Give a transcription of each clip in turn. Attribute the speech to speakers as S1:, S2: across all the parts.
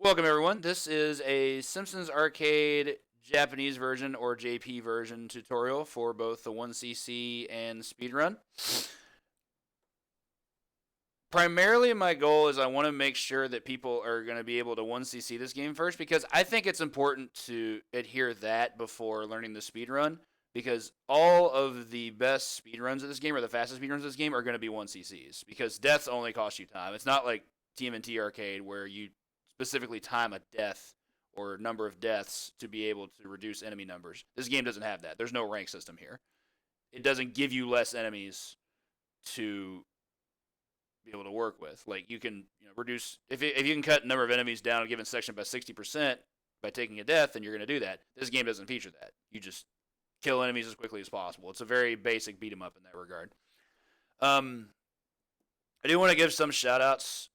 S1: Welcome, everyone. This is a Simpsons Arcade Japanese version or JP version tutorial for both the 1cc and Speedrun. Primarily, my goal is I want to make sure that people are going to be able to 1cc this game first because I think it's important to adhere that before learning the speedrun because all of the best speedruns of this game or the fastest speedruns of this game are going to be 1cc's because deaths only cost you time. It's not like TMNT Arcade where you specifically time a death or number of deaths to be able to reduce enemy numbers. This game doesn't have that. There's no rank system here. It doesn't give you less enemies to be able to work with. Like you can reduce if you can cut the number of enemies down a given section by 60% by taking a death, then you're going to do that. This game doesn't feature that. You just kill enemies as quickly as possible. It's a very basic beat 'em up in that regard. I do want to give some shout outs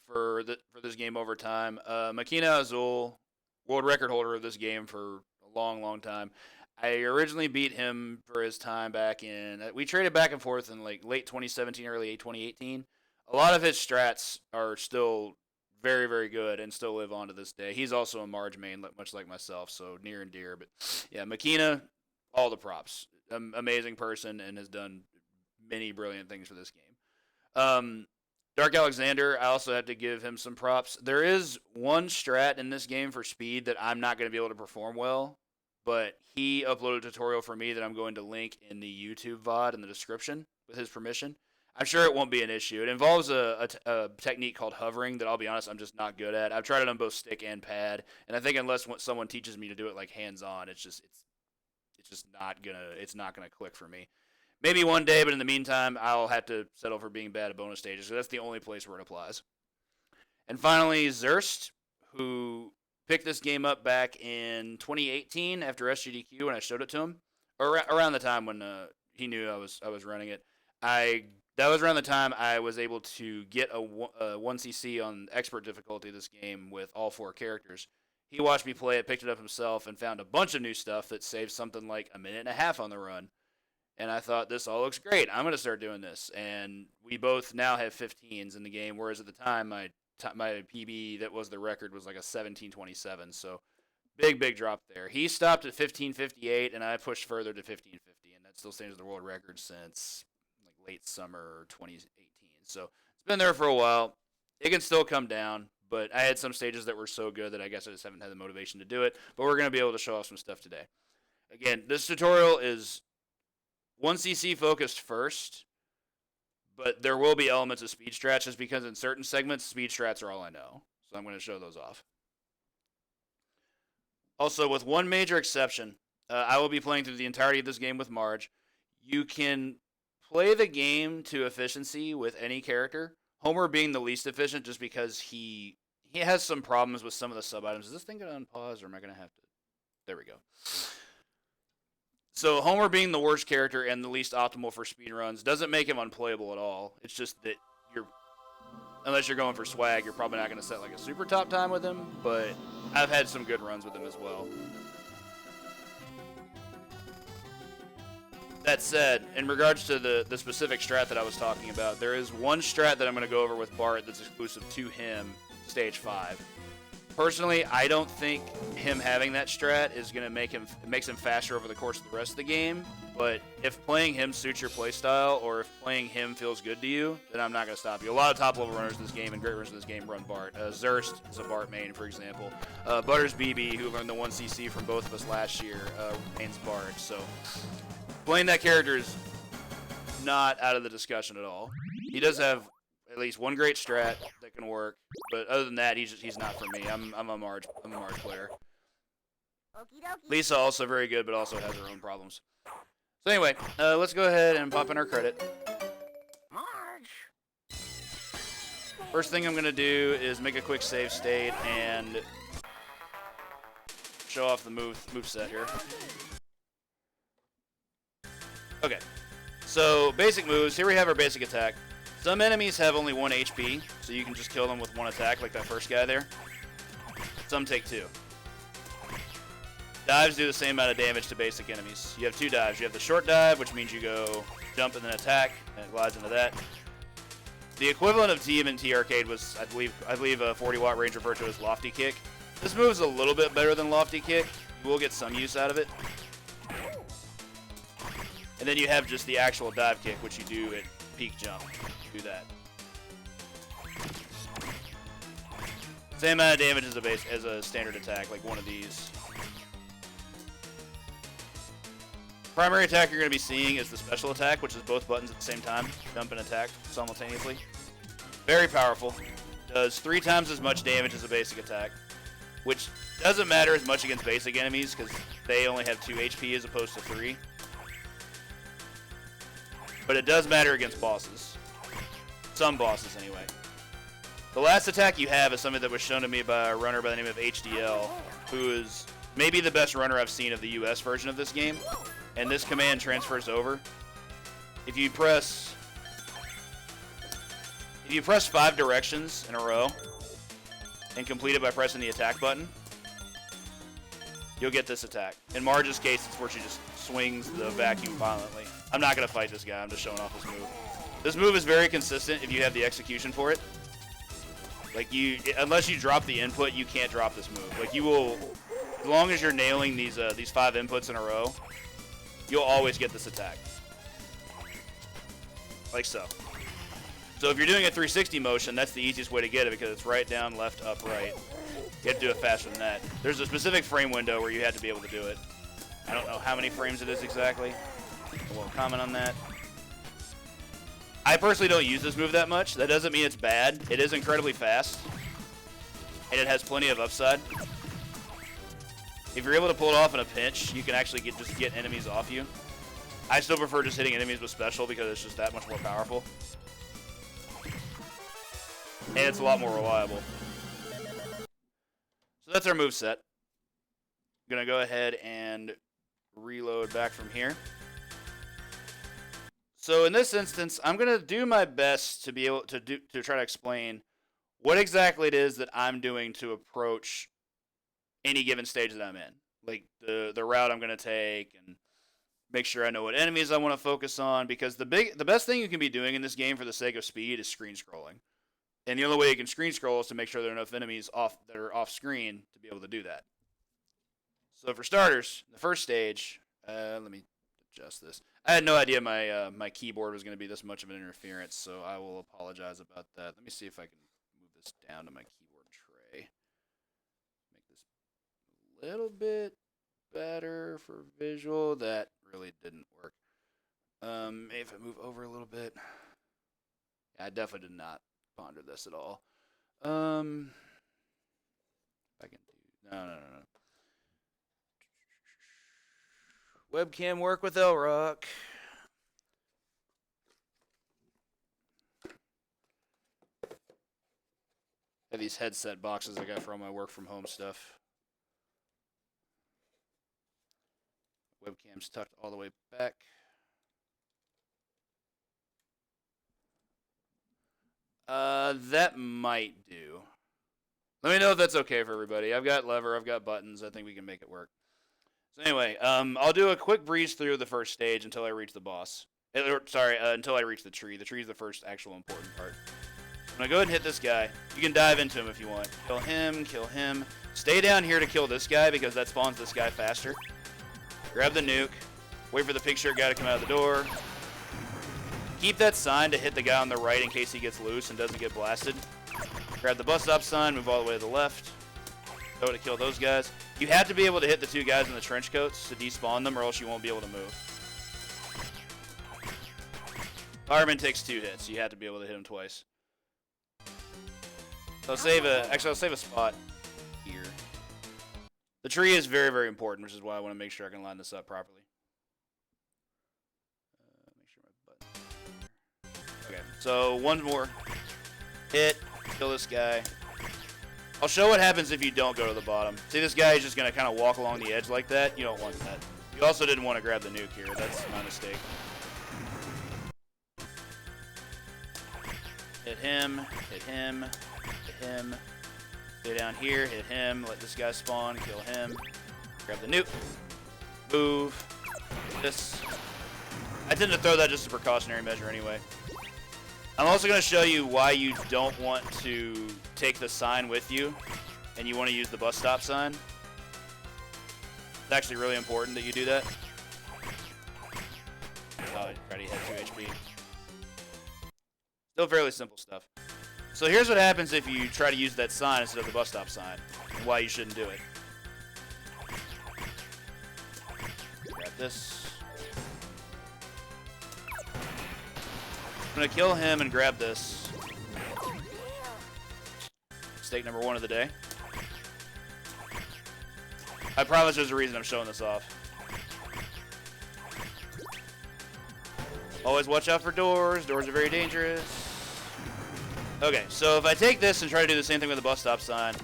S1: for this game over time. Makina Azul, world record holder of this game for a long time. I originally beat him for his time back in. We traded back and forth in like late 2017, early 2018. A lot of his strats are still very good and still live on to this day. He's also a Marge main, much like myself, so near and dear. But yeah, Makina, all the props. Amazing person and has done many brilliant things for this game. Dark Alexander, I also have to give him some props. There is one strat in this game for speed that I'm not going to be able to perform well, but he uploaded a tutorial for me that I'm going to link in the YouTube VOD in the description with his permission. I'm sure it won't be an issue. It involves a technique called hovering that I'll be honest, I'm just not good at. I've tried it on both stick and pad, and I think unless someone teaches me to do it like hands-on, it's just not gonna click for me. Maybe one day, but in the meantime, I'll have to settle for being bad at bonus stages. So that's the only place where it applies. And finally, Zurst, who picked this game up back in 2018 after SGDQ when I showed it to him, or around the time when he knew I was running it. That was around the time I was able to get a 1cc on expert difficulty of this game with all 4 characters. He watched me play it, picked it up himself, and found a bunch of new stuff that saved something like a minute and a half on the run. And I thought, this all looks great. I'm going to start doing this. And we both now have 15s in the game, whereas at the time, my PB that was the record was like a 17:27. So big drop there. He stopped at 15:58, and I pushed further to 15:50. And that still stands as the world record since like late summer 2018. So it's been there for a while. It can still come down, but I had some stages that were so good that I guess I just haven't had the motivation to do it. But we're going to be able to show off some stuff today. Again, this tutorial is 1cc focused first, but there will be elements of speed strats just because in certain segments, speed strats are all I know. So I'm going to show those off. Also, with one major exception, I will be playing through the entirety of this game with Marge. You can play the game to efficiency with any character, Homer being the least efficient just because he has some problems with some of the sub-items. Is this thing going to unpause or am I going to have to? There we go. So Homer being the worst character and the least optimal for speedruns doesn't make him unplayable at all. It's just that unless you're going for swag, you're probably not going to set like a super top time with him, but I've had some good runs with him as well. That said, in regards to the specific strat that I was talking about, there is one strat that I'm going to go over with Bart that's exclusive to him, stage 5. Personally, I don't think him having that strat is going to makes him faster over the course of the rest of the game. But if playing him suits your playstyle, or if playing him feels good to you, then I'm not going to stop you. A lot of top-level runners in this game and great runners in this game run Bart. Zurst is a Bart main, for example. Butters BB, who learned the 1cc from both of us last year, mains Bart. So playing that character is not out of the discussion at all. He does have at least one great strat that can work, but other than that, he's not for me. I'm a Marge player. Lisa also very good, but also has her own problems. So anyway, let's go ahead and pop in our credit. Marge. First thing I'm gonna do is make a quick save state and show off the moveset here. Okay, so basic moves. Here we have our basic attack. Some enemies have only 1 HP, so you can just kill them with 1 attack, like that first guy there. Some take 2. Dives do the same amount of damage to basic enemies. You have 2 dives. You have the short dive, which means you go jump and then attack, and it glides into that. The equivalent of TMNT Arcade was, I believe a 40-watt range referred to as Lofty Kick. This move is a little bit better than Lofty Kick. You will get some use out of it. And then you have just the actual dive kick, which you do at peak jump. Do that. Same amount of damage as a standard attack, like one of these. Primary attack you're going to be seeing is the special attack, which is both buttons at the same time. Jump and attack simultaneously. Very powerful. Does 3 times as much damage as a basic attack, which doesn't matter as much against basic enemies because they only have 2 HP as opposed to 3. But it does matter against bosses. Some bosses, anyway. The last attack you have is something that was shown to me by a runner by the name of HDL, who is maybe the best runner I've seen of the US version of this game. And this command transfers over. If you press 5 directions in a row and complete it by pressing the attack button, you'll get this attack. In Marge's case, it's where she just swings the vacuum violently. I'm not going to fight this guy. I'm just showing off this move. This move is very consistent if you have the execution for it. Like, unless you drop the input, you can't drop this move. Like, you will, as long as you're nailing these 5 inputs in a row, you'll always get this attack. Like so. So if you're doing a 360 motion, that's the easiest way to get it because it's right, down, left, up, right. You have to do it faster than that. There's a specific frame window where you have to be able to do it. I don't know how many frames it is exactly. I won't comment on that. I personally don't use this move that much. That doesn't mean it's bad. It is incredibly fast. And it has plenty of upside. If you're able to pull it off in a pinch, you can actually just get enemies off you. I still prefer just hitting enemies with special because it's just that much more powerful. And it's a lot more reliable. So that's our moveset. I'm going to go ahead and reload back from here. So in this instance, I'm going to do my best to be able to try to explain what exactly it is that I'm doing to approach any given stage that I'm in. Like the route I'm going to take and make sure I know what enemies I want to focus on, because the best thing you can be doing in this game for the sake of speed is screen scrolling. And the only way you can screen scroll is to make sure there are enough enemies that are off screen to be able to do that. So for starters, the first stage, let me adjust this. I had no idea my keyboard was going to be this much of an interference, so I will apologize about that. Let me see if I can move this down to my keyboard tray. Make this a little bit better for visual. That really didn't work. Maybe if I move over a little bit. Yeah, I definitely did not ponder this at all. If I can do no. Webcam work with Elrock. I have these headset boxes I got for all my work from home stuff. Webcam's tucked all the way back. That might do. Let me know if that's okay for everybody. I've got lever, I've got buttons. I think we can make it work. So anyway, I'll do a quick breeze through the first stage until I reach the boss. Until I reach the tree. The tree is the first actual important part. I'm going to go ahead and hit this guy. You can dive into him if you want. Kill him, kill him. Stay down here to kill this guy because that spawns this guy faster. Grab the nuke. Wait for the pig shirt guy to come out of the door. Keep that sign to hit the guy on the right in case he gets loose and doesn't get blasted. Grab the bus stop sign, move all the way to the left. Go to kill those guys. You have to be able to hit the 2 guys in the trench coats to despawn them, or else you won't be able to move. Fireman takes 2 hits. You have to be able to hit him twice. So I'll save a spot here. The tree is very, very important, which is why I want to make sure I can line this up properly. Make sure my button. Okay, so one more hit, kill this guy. I'll show what happens if you don't go to the bottom. See, this guy is just going to kind of walk along the edge like that. You don't want that. You also didn't want to grab the nuke here. That's my mistake. Hit him, hit him, hit him. Stay down here, hit him, let this guy spawn, kill him. Grab the nuke. Move. This. I tend to throw that just as a precautionary measure anyway. I'm also going to show you why you don't want to take the sign with you, and you want to use the bus stop sign. It's actually really important that you do that. Oh, it already had 2 HP. Still fairly simple stuff. So here's what happens if you try to use that sign instead of the bus stop sign, and why you shouldn't do it. Grab this. I'm going to kill him and grab this. Mistake number 1 of the day. I promise there's a reason I'm showing this off. Always watch out for doors. Doors are very dangerous. Okay, so if I take this and try to do the same thing with the bus stop sign,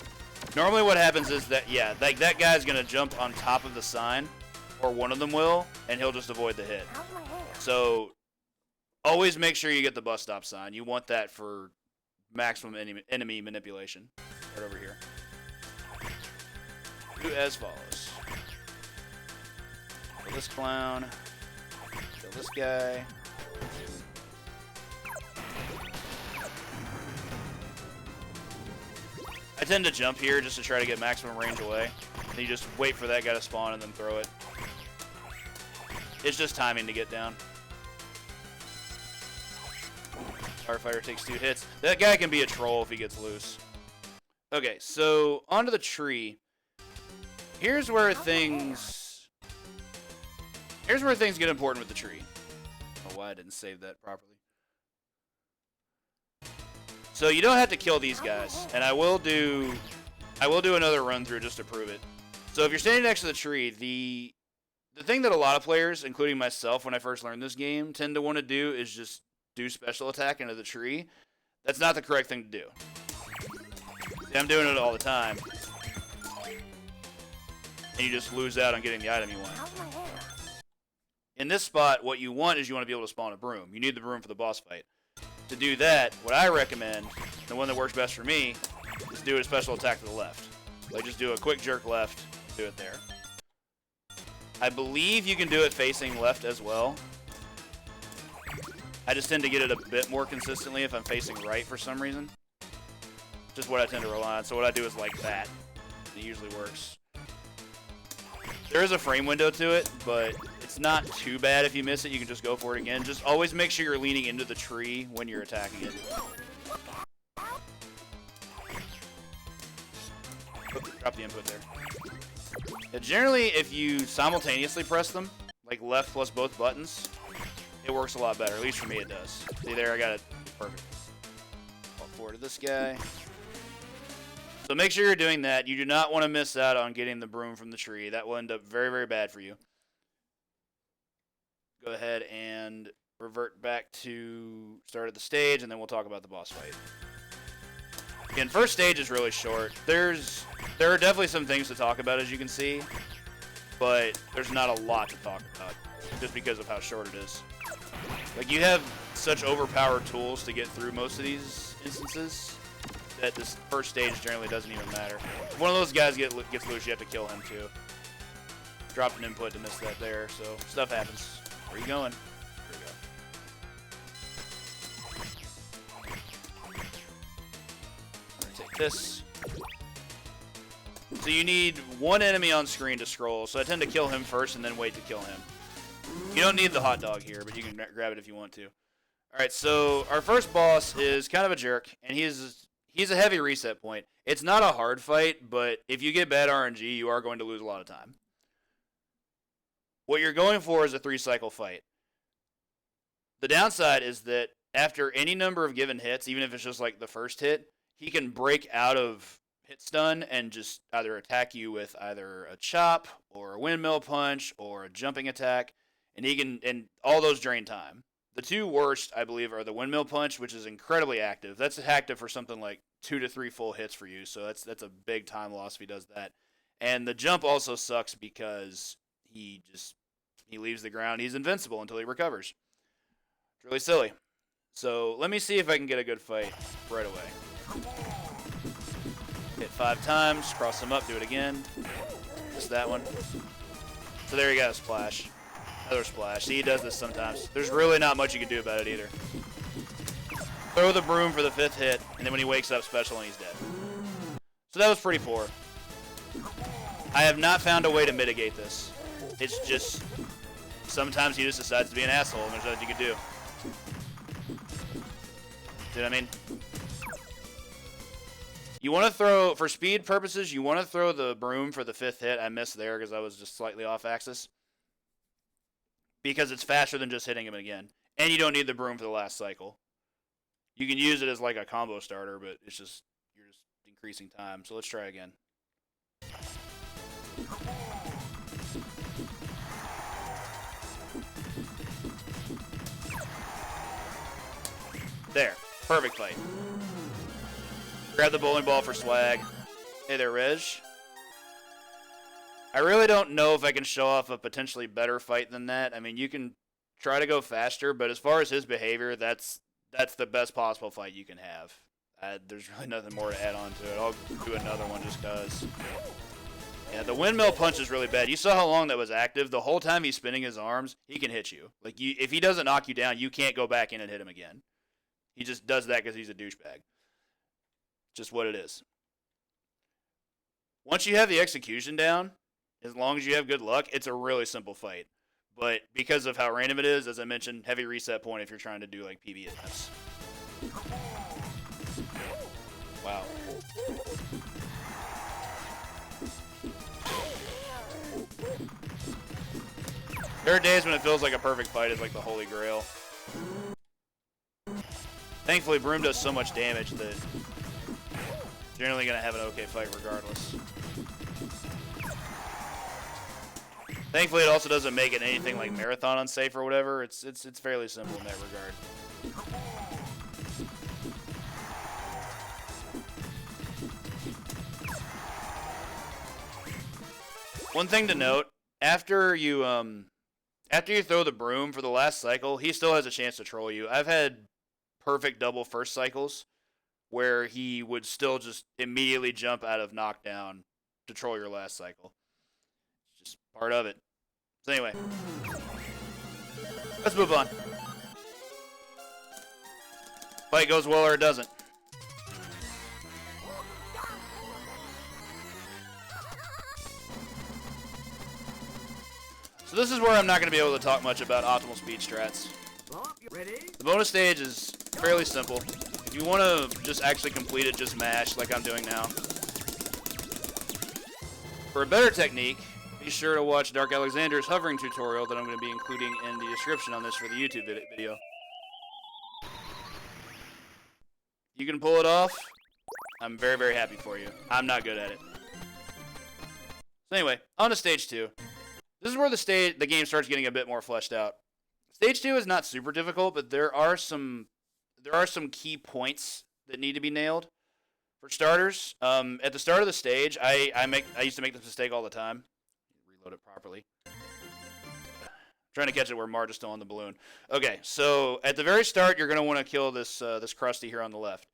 S1: normally what happens is that, yeah, like that guy's going to jump on top of the sign, or one of them will, and he'll just avoid the hit. So always make sure you get the bus stop sign. You want that for maximum enemy manipulation. Right over here. Do as follows. Kill this clown. Kill this guy. I tend to jump here just to try to get maximum range away. Then you just wait for that guy to spawn and then throw it. It's just timing to get down. Firefighter takes 2 hits. That guy can be a troll if he gets loose. Okay, so onto the tree. Here's where things get important with the tree. Oh, why I didn't save that properly. So you don't have to kill these guys, and I will do another run through just to prove it. So if you're standing next to the tree, the thing that a lot of players, including myself when I first learned this game, tend to want to do is just do special attack into the tree. That's not the correct thing to do. See, I'm doing it all the time. And you just lose out on getting the item you want. In this spot, what you want is you want to be able to spawn a broom. You need the broom for the boss fight. To do that, what I recommend, the one that works best for me, is do a special attack to the left. Like just do a quick jerk left, do it there. I believe you can do it facing left as well. I just tend to get it a bit more consistently if I'm facing right for some reason. Just what I tend to rely on. So what I do is like that. It usually works. There is a frame window to it, but it's not too bad if you miss it. You can just go for it again. Just always make sure you're leaning into the tree when you're attacking it. Drop the input there. Yeah, generally, if you simultaneously press them, like left plus both buttons, it works a lot better. At least for me, it does. See there, I got it perfect. Walk forward to this guy. So make sure you're doing that. You do not want to miss out on getting the broom from the tree. That will end up very, very bad for you. Go ahead and revert back to start of the stage, and then we'll talk about the boss fight. Again, first stage is really short. There are definitely some things to talk about, as you can see, but there's not a lot to talk about, just because of how short it is. Like, you have such overpowered tools to get through most of these instances that this first stage generally doesn't even matter. If one of those guys gets loose, you have to kill him too. Dropped an input to miss that there, so stuff happens. Where are you going? There we go. I'm gonna take this. So you need one enemy on screen to scroll, so I tend to kill him first and then wait to kill him. You don't need the hot dog here, but you can grab it if you want to. Alright, so our first boss is kind of a jerk, and he's a heavy reset point. It's not a hard fight, but if you get bad RNG, you are going to lose a lot of time. What you're going for is a 3-cycle fight. The downside is that after any number of given hits, even if it's just like the first hit, he can break out of hit stun and just either attack you with either a chop or a windmill punch or a jumping attack, and all those drain time. The two worst, I believe, are the windmill punch, which is incredibly active. That's active for something like 2 to 3 full hits for you, so that's a big time loss if he does that. And the jump also sucks because he leaves the ground. He's invincible until he recovers. It's really silly. So let me see if I can get a good fight right away. Hit 5 times, cross him up, do it again. Just that one. So there you go, splash. Another splash. See, he does this sometimes. There's really not much you can do about it either. throw the broom for the 5th hit, and then when he wakes up, special and he's dead. So that was pretty poor. I have not found a way to mitigate this. It's just sometimes he just decides to be an asshole, and there's nothing you can do. See what I mean? You want to throw, for speed purposes, you want to throw the broom for the 5th hit. I missed there because I was just slightly off axis. Because it's faster than just hitting him again. And you don't need the broom for the last cycle. You can use it as like a combo starter, but it's just, you're just increasing time. So let's try again. There. Perfect fight. Grab the bowling ball for swag. Hey there, Reg. I really don't know if I can show off a potentially better fight than that. I mean, you can try to go faster, but as far as his behavior, that's the best possible fight you can have. There's really nothing more to add on to it. I'll do another one just because. Yeah, the windmill punch is really bad. You saw how long that was active. The whole time he's spinning his arms, he can hit you. Like, if he doesn't knock you down, you can't go back in and hit him again. He just does that because he's a douchebag. Just what it is. Once you have the execution down, as long as you have good luck, it's a really simple fight. But because of how random it is, as I mentioned, heavy reset point if you're trying to do like PB attempts. Wow. There are days when it feels like a perfect fight is like the holy grail. Thankfully, Broom does so much damage that generally going to have an okay fight regardless. Thankfully, it also doesn't make it anything like marathon unsafe or whatever. It's fairly simple in that regard. One thing to note, after you throw the broom for the last cycle, he still has a chance to troll you. I've had perfect double first cycles where he would still just immediately jump out of knockdown to troll your last cycle. It's just part of it. So anyway, let's move on. Fight goes well or it doesn't. So this is where I'm not going to be able to talk much about optimal speed strats. The bonus stage is fairly simple. If you want to just actually complete it, just mash like I'm doing now. For a better technique, be sure to watch Dark Alexander's hovering tutorial that I'm going to be including in the description on this for the YouTube video. You can pull it off. I'm very, very happy for you. I'm not good at it. So anyway, on to stage 2. This is where the game starts getting a bit more fleshed out. Stage 2 is not super difficult, but there are some key points that need to be nailed. For starters, at the start of the stage, I used to make this mistake all the time. Reload it properly. Trying to catch it where Marge is still on the balloon. Okay, so at the very start, you're going to want to kill this Krusty here on the left.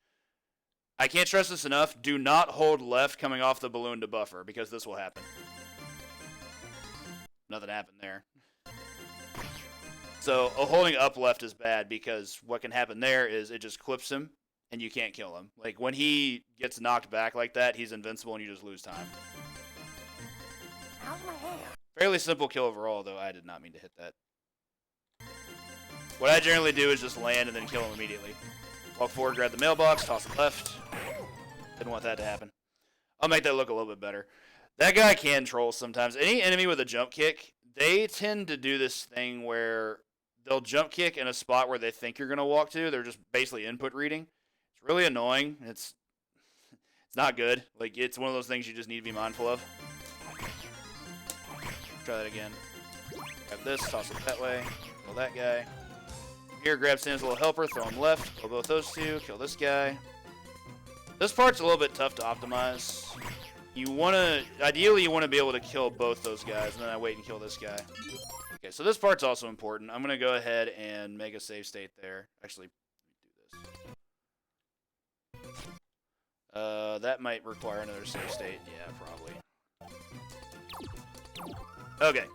S1: I can't stress this enough. Do not hold left coming off the balloon to buffer, because this will happen. Nothing happened there. So holding up left is bad because what can happen there is it just clips him and you can't kill him. Like when he gets knocked back like that, he's invincible and you just lose time.
S2: How's my hair?
S1: Fairly simple kill overall, though I did not mean to hit that. What I generally do is just land and then kill him immediately. Walk forward, grab the mailbox, toss it left. Didn't want that to happen. I'll make that look a little bit better. That guy can troll sometimes. Any enemy with a jump kick, they tend to do this thing where they'll jump kick in a spot where they think you're going to walk to. They're just basically input reading. It's really annoying. It's not good. Like, it's one of those things you just need to be mindful of. Try that again. Grab this, toss it that way. Kill that guy. Here, grab Sam's little helper, throw him left. Kill both those two. Kill this guy. This part's a little bit tough to optimize. Ideally, you want to be able to kill both those guys, and then I wait and kill this guy. Okay, so this part's also important. I'm going to go ahead and make a save state there. Actually, let me do this. That might require another save state. Yeah, probably. Okay,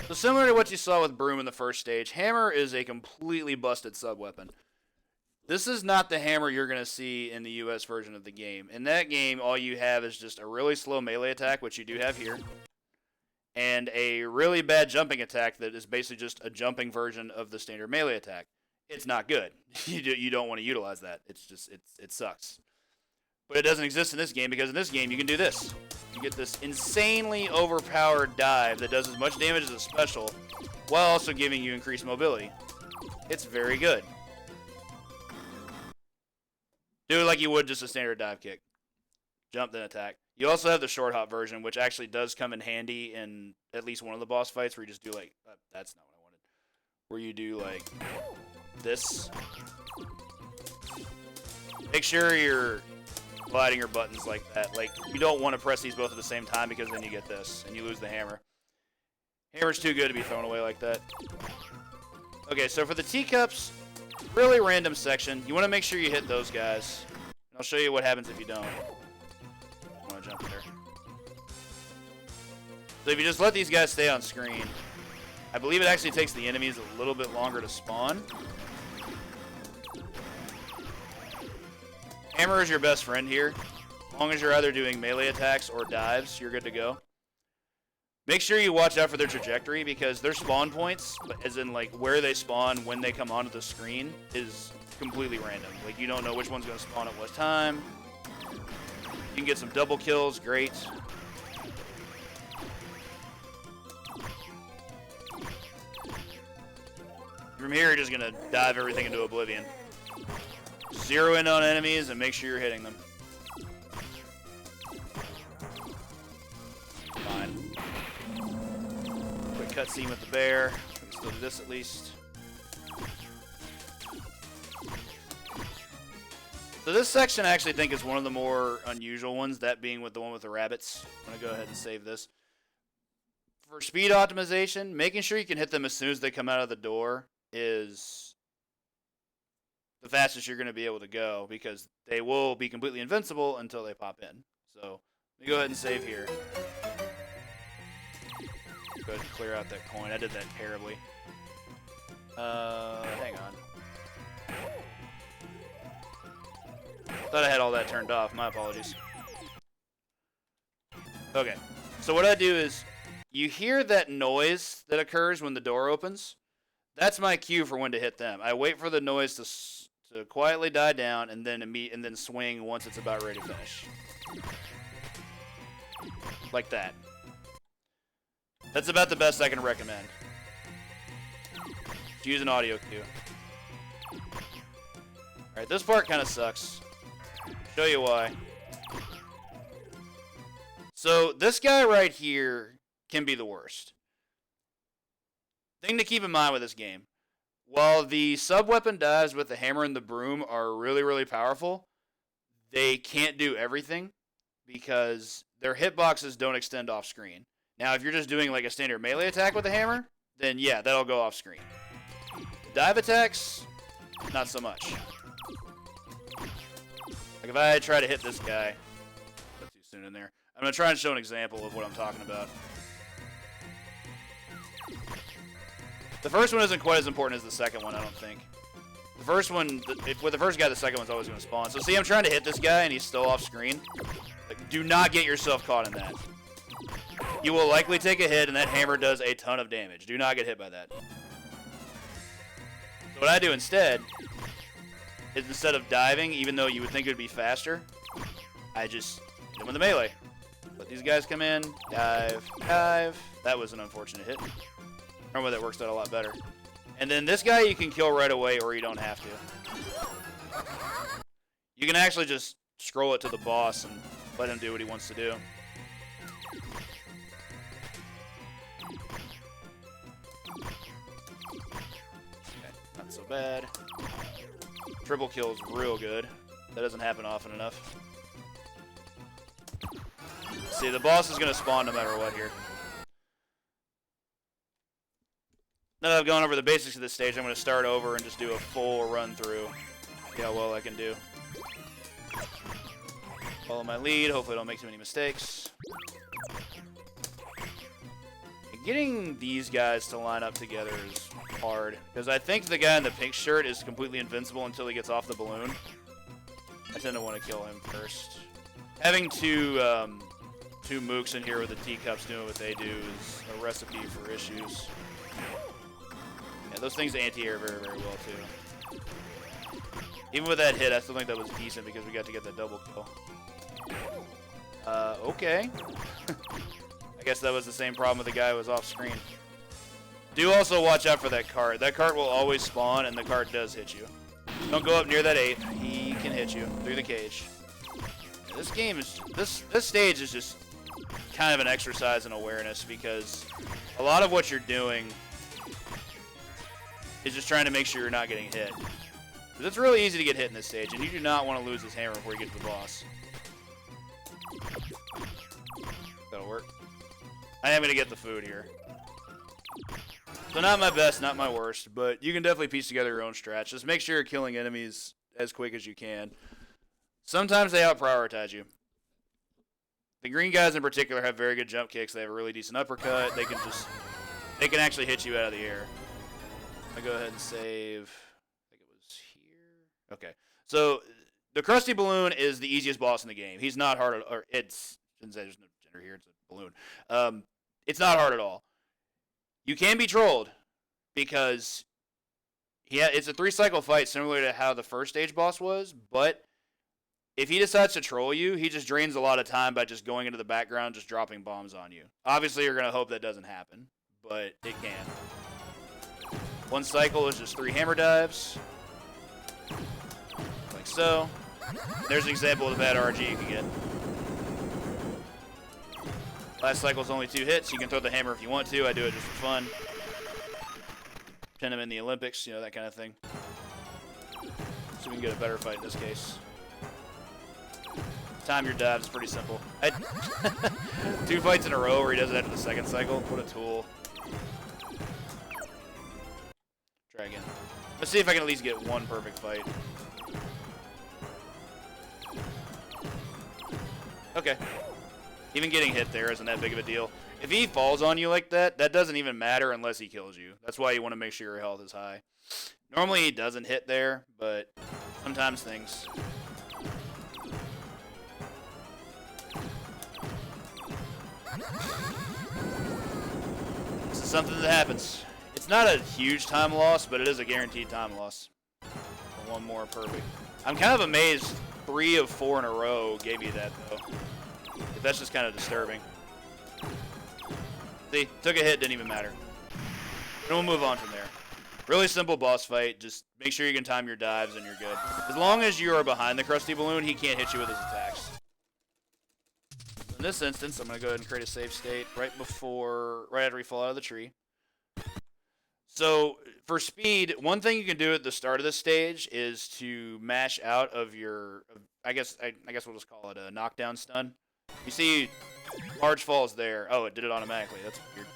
S1: so similar to what you saw with Broom in the first stage, Hammer is a completely busted sub-weapon. This is not the hammer you're going to see in the US version of the game. In that game, all you have is just a really slow melee attack, which you do have here, and a really bad jumping attack that is basically just a jumping version of the standard melee attack. It's not good. You don't want to utilize that. It sucks. But it doesn't exist in this game because in this game you can do this. You get this insanely overpowered dive that does as much damage as a special while also giving you increased mobility. It's very good. Do it like you would just a standard dive kick. Jump, then attack. You also have the short hop version, which actually does come in handy in at least one of the boss fights where you just do like, that's not what I wanted. Where you do like this. Make sure you're gliding your buttons like that. Like, you don't want to press these both at the same time because then you get this and you lose the hammer. Hammer's too good to be thrown away like that. Okay, so for the teacups, really random section. You want to make sure you hit those guys. And I'll show you what happens if you don't. I want to jump there. So if you just let these guys stay on screen, I believe it actually takes the enemies a little bit longer to spawn. Hammer is your best friend here. As long as you're either doing melee attacks or dives, you're good to go. Make sure you watch out for their trajectory because their spawn points, as in like where they spawn when they come onto the screen, is completely random. Like, you don't know which one's going to spawn at what time. You can get some double kills, great. From here, you're just going to dive everything into oblivion. Zero in on enemies and make sure you're hitting them. Fine. Quick cutscene with the bear. We can still do this at least. So this section I actually think is one of the more unusual ones, that being with the one with the rabbits. I'm going to go ahead and save this. For speed optimization, making sure you can hit them as soon as they come out of the door is the fastest you're going to be able to go because they will be completely invincible until they pop in. So let me go ahead and save here. Go ahead and clear out that coin. I did that terribly. Hang on. Thought I had all that turned off. My apologies. Okay. So what I do is, you hear that noise that occurs when the door opens. That's my cue for when to hit them. I wait for the noise to quietly die down and then swing once it's about ready to finish. Like that. That's about the best I can recommend. Just use an audio cue. Alright, this part kind of sucks. Show you why. So this guy right here can be the worst. Thing to keep in mind with this game. While the sub-weapon dives with the hammer and the broom are really, really powerful, they can't do everything because their hitboxes don't extend off screen. Now, if you're just doing like a standard melee attack with a hammer, then yeah, that'll go off screen. Dive attacks, not so much. Like if I try to hit this guy, that's too soon in there. I'm going to try and show an example of what I'm talking about. The first one isn't quite as important as the second one, I don't think. The first one, with the first guy, the second one's always going to spawn. So see, I'm trying to hit this guy, and he's still off screen. Like, do not get yourself caught in that. You will likely take a hit, and that hammer does a ton of damage. Do not get hit by that. So what I do instead is instead of diving, even though you would think it would be faster, I just hit him with the melee. Let these guys come in, dive, dive. That was an unfortunate hit. Remember, that works out a lot better. And then this guy you can kill right away or you don't have to. You can actually just scroll it to the boss and let him do what he wants to do. Okay, not so bad. Triple kill's real good. That doesn't happen often enough. See, the boss is going to spawn no matter what here. Now that I've gone over the basics of this stage, I'm going to start over and just do a full run through. See how well I can do. Follow my lead. Hopefully I don't make too many mistakes. Getting these guys to line up together is hard, because I think the guy in the pink shirt is completely invincible until he gets off the balloon. I tend to want to kill him first. Having two mooks in here with the teacups doing what they do is a recipe for issues. Yeah, those things anti-air very, very well, too. Even with that hit, I still think that was decent because we got to get that double kill. Okay. I guess that was the same problem with the guy who was off screen. Do also watch out for that cart. That cart will always spawn, and the cart does hit you. Don't go up near that 8. He can hit you through the cage. This game is... This stage is just kind of an exercise in awareness, because a lot of what you're doing is just trying to make sure you're not getting hit. Because it's really easy to get hit in this stage, and you do not want to lose this hammer before you get to the boss. That'll work. I am going to get the food here. So not my best, not my worst, but you can definitely piece together your own strats. Just make sure you're killing enemies as quick as you can. Sometimes they out-prioritize you. The green guys in particular have very good jump kicks. They have a really decent uppercut. They can actually hit you out of the air. I'm going to go ahead and save. I think it was here. Okay. So the Krusty Balloon is the easiest boss in the game. He's not hard at all. It's, shouldn't say there's no gender here. It's a balloon. It's not hard at all. You can be trolled because it's a 3-cycle fight similar to how the first stage boss was, but if he decides to troll you, he just drains a lot of time by just going into the background, just dropping bombs on you. Obviously, you're going to hope that doesn't happen, but it can. 1 cycle is just 3 hammer dives, like so. There's an example of the bad RG you can get. Last cycle is only 2 hits. You can throw the hammer if you want to. I do it just for fun. Pretend I'm in the Olympics, that kind of thing. So we can get a better fight in this case. Time your dives is pretty simple. 2 fights in a row where he does it after the 2nd cycle. What a tool. Try again. Let's see if I can at least get 1 perfect fight. Okay. Even getting hit there isn't that big of a deal. If he falls on you like that, that doesn't even matter unless he kills you. That's why you want to make sure your health is high. Normally he doesn't hit there, but sometimes things. This is something that happens. It's not a huge time loss, but it is a guaranteed time loss. For 1 more perfect. I'm kind of amazed 3 of 4 in a row gave you that, though. That's just kind of disturbing. See, took a hit, didn't even matter. And we'll move on from there. Really simple boss fight. Just make sure you can time your dives and you're good. As long as you are behind the Krusty Balloon, he can't hit you with his attacks. In this instance, I'm going to go ahead and create a save state right after we fall out of the tree. So for speed, one thing you can do at the start of this stage is to mash out of your, I guess we'll just call it a knockdown stun. You see, large falls there. Oh, it did it automatically. That's weird.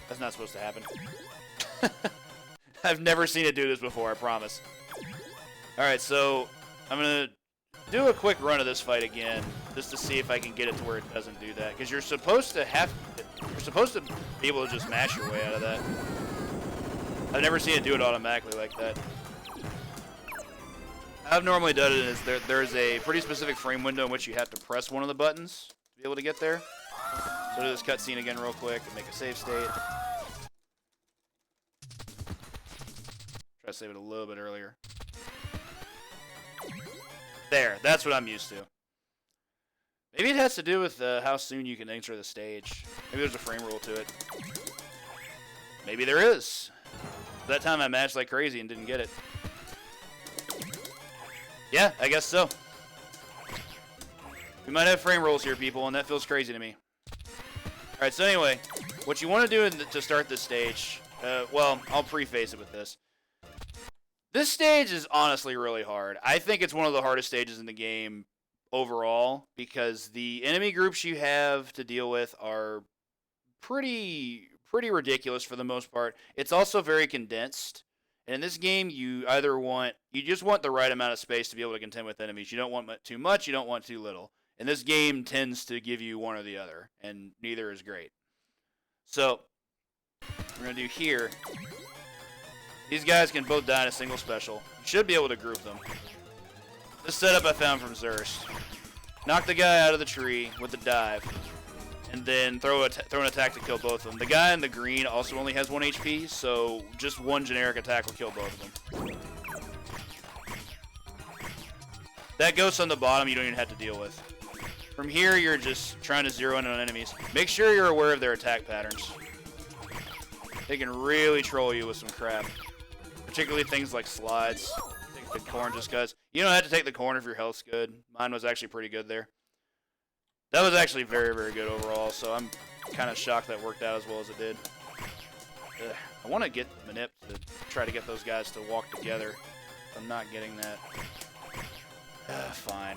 S1: That's not supposed to happen. I've never seen it do this before, I promise. Alright, so I'm going to do a quick run of this fight again, just to see if I can get it to where it doesn't do that. Because you're supposed to be able to just mash your way out of that. I've never seen it do it automatically like that. How I've normally done it is there's a pretty specific frame window in which you have to press one of the buttons to be able to get there. So do this cutscene again real quick and make a save state. Try to save it a little bit earlier. There, that's what I'm used to. Maybe it has to do with how soon you can enter the stage. Maybe there's a frame rule to it. Maybe there is. That time I matched like crazy and didn't get it. Yeah, I guess so. We might have frame rules here, people, and that feels crazy to me. Alright, so anyway, what you want to do to start this stage, well, I'll preface it with this. This stage is honestly really hard. I think it's one of the hardest stages in the game overall, because the enemy groups you have to deal with are pretty ridiculous for the most part. It's also very condensed. And in this game, you just want the right amount of space to be able to contend with enemies. You don't want too much, you don't want too little. And this game tends to give you one or the other, and neither is great. So, we're going to do here. These guys can both die in a single special. You should be able to group them. This setup I found from Zurst. Knock the guy out of the tree with the dive, and then throw an attack to kill both of them. The guy in the green also only has 1 HP, so just one generic attack will kill both of them. That ghost on the bottom you don't even have to deal with. From here, you're just trying to zero in on enemies. Make sure you're aware of their attack patterns. They can really troll you with some crap. Particularly things like slides. Take the corn just because. You don't have to take the corn if your health's good. Mine was actually pretty good there. That was actually very, very good overall, so I'm kind of shocked that worked out as well as it did. I want to get Manip to try to get those guys to walk together. I'm not getting that. Fine.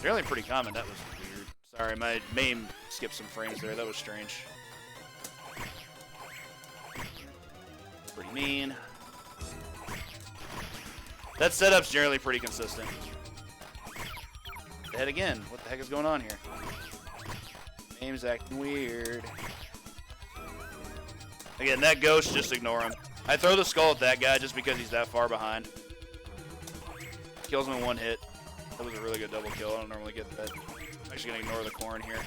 S1: Generally pretty common. That was weird. Sorry, my main skipped some frames there. That was strange. Pretty mean. That setup's generally pretty consistent. Head again. What the heck is going on here? Name's acting weird. Again, that ghost, just ignore him. I throw the skull at that guy just because he's that far behind. Kills him in 1 hit. That was a really good double kill. I don't normally get that. I'm actually going to ignore the corn here.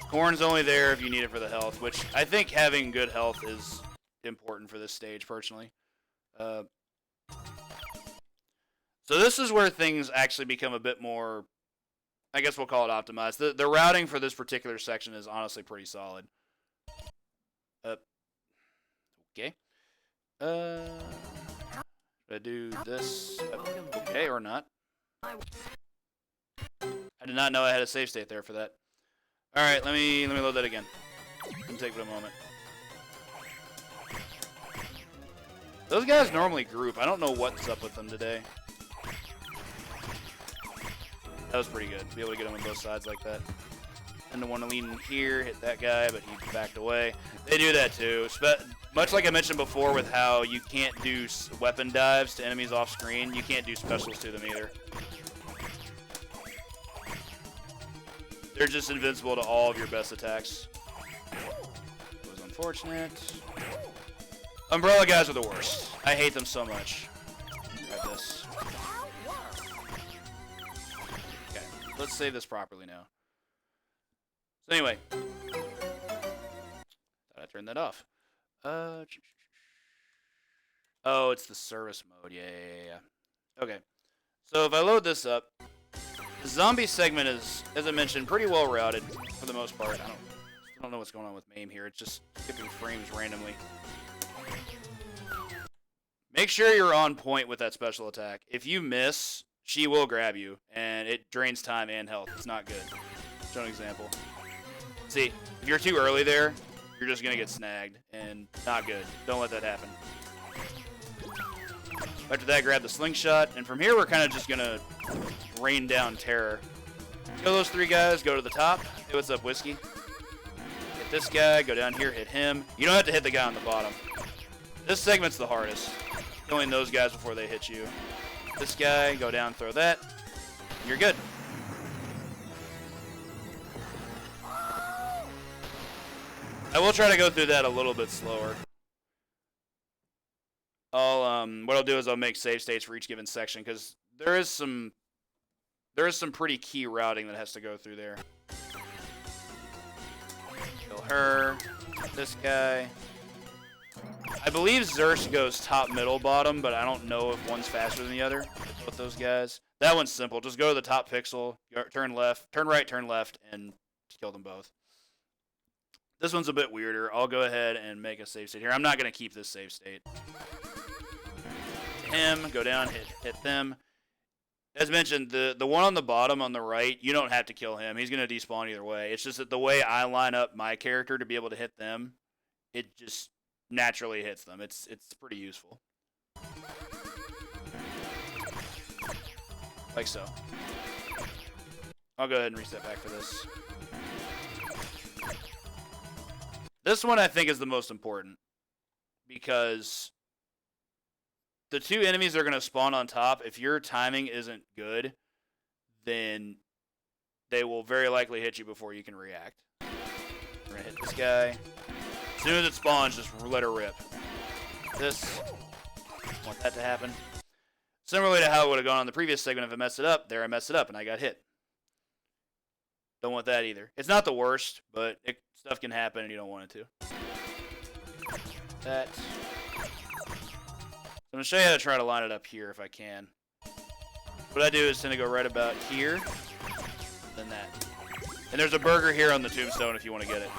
S1: Corn's only there if you need it for the health, which I think having good health is important for this stage, personally. So this is where things actually become a bit more, I guess we'll call it optimized. The routing for this particular section is honestly pretty solid. Okay. Should I do this? Okay, or not? I did not know I had a save state there for that. All right, let me load that again. Let me take it a moment. Those guys normally group. I don't know what's up with them today. That was pretty good. Be able to get him on both sides like that. And the one to lean in here, hit that guy, but he backed away. They do that too. Much like I mentioned before with how you can't do weapon dives to enemies off screen, you can't do specials to them either. They're just invincible to all of your best attacks. It was unfortunate. Umbrella guys are the worst. I hate them so much. Grab this. Okay, let's save this properly now. So anyway, thought I turned that off. Oh, it's the service mode. Yeah. Okay, so if I load this up, the zombie segment is, as I mentioned, pretty well routed for the most part. I don't know what's going on with MAME here. It's just skipping frames randomly. Make sure you're on point with that special attack. If you miss, she will grab you, and it drains time and health. It's not good. Show an example. See, if you're too early there, you're just going to get snagged, and not good. Don't let that happen. After that, grab the slingshot, and from here we're kind of just going to rain down terror. Kill those 3 guys, go to the top. Hey, what's up, Whiskey? Hit this guy, go down here, hit him. You don't have to hit the guy on the bottom. This segment's the hardest. Killing those guys before they hit you. This guy, go down, throw that. You're good. I will try to go through that a little bit slower. What I'll do is I'll make save states for each given section because there is some pretty key routing that has to go through there. Kill her. This guy. I believe Zurst goes top, middle, bottom, but I don't know if one's faster than the other. Both those guys. That one's simple. Just go to the top pixel, turn left, turn right, turn left, and kill them both. This one's a bit weirder. I'll go ahead and make a save state here. I'm not going to keep this save state. Him, go down, hit them. As mentioned, the one on the bottom on the right, you don't have to kill him. He's going to despawn either way. It's just that the way I line up my character to be able to hit them, it just naturally hits them. It's pretty useful. Like so. I'll go ahead and reset back for this. This one I think is the most important because the 2 enemies that are going to spawn on top, if your timing isn't good, then they will very likely hit you before you can react. gonna hit this guy. As soon as it spawns, just let her rip. This. Want that to happen. Similarly to how it would have gone on the previous segment if I messed it up. There I messed it up and I got hit. Don't want that either. It's not the worst, but stuff can happen and you don't want it to. That. So I'm going to show you how to try to line it up here if I can. What I do is tend to go right about here, then that. And there's a burger here on the tombstone if you want to get it.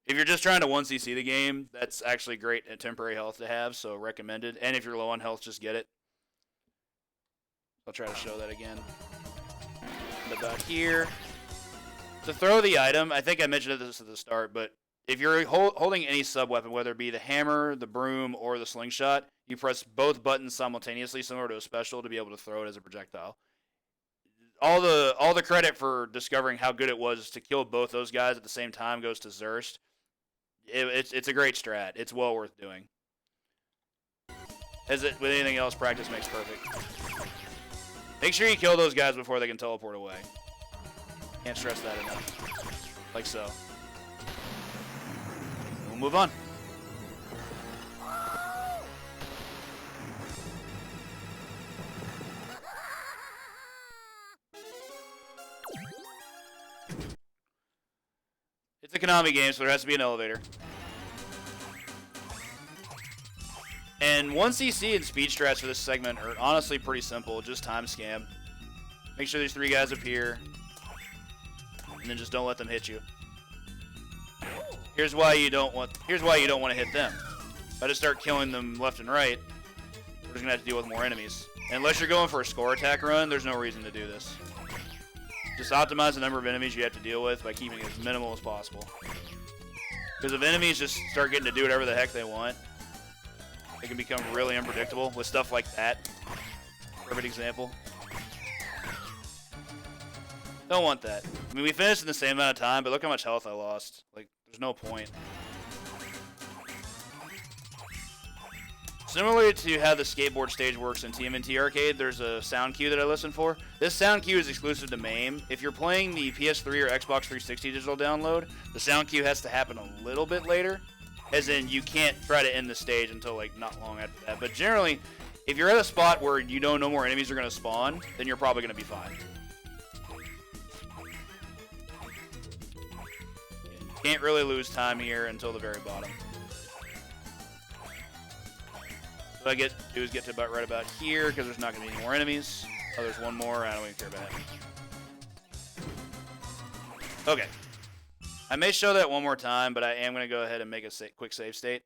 S1: If you're just trying to 1cc the game, that's actually great at temporary health to have, so recommended. And if you're low on health, just get it. I'll try to show that again. And about here. To throw the item, I think I mentioned this at the start, but if you're holding any sub-weapon, whether it be the hammer, the broom, or the slingshot, you press both buttons simultaneously, similar to a special, to be able to throw it as a projectile. All the credit for discovering how good it was to kill both those guys at the same time goes to Zurst. It's a great strat. It's well worth doing. As with anything else, practice makes perfect. Make sure you kill those guys before they can teleport away. Can't stress that enough. Like so. We'll move on. It's a Konami game, so there has to be an elevator. And 1cc and speed strats for this segment are honestly pretty simple, just time scam. Make sure these three guys appear, and then just don't let them hit you. Here's why you don't want to hit them. If I just start killing them left and right, we're just gonna have to deal with more enemies. And unless you're going for a score attack run, there's no reason to do this. Just optimize the number of enemies you have to deal with by keeping it as minimal as possible. Because if enemies just start getting to do whatever the heck they want, it can become really unpredictable with stuff like that. Perfect example. Don't want that. I mean, we finished in the same amount of time, but look how much health I lost. Like, there's no point. Similarly to how the skateboard stage works in TMNT Arcade, there's a sound cue that I listen for. This sound cue is exclusive to MAME. If you're playing the PS3 or Xbox 360 digital download, the sound cue has to happen a little bit later. As in, you can't try to end the stage until, like, not long after that. But generally, if you're at a spot where you know no more enemies are going to spawn, then you're probably going to be fine. You can't really lose time here until the very bottom. What I do is get to about right about here, because there's not going to be any more enemies. Oh, there's one more. I don't even care about it. Okay. I may show that one more time, but I am going to go ahead and make a quick save state.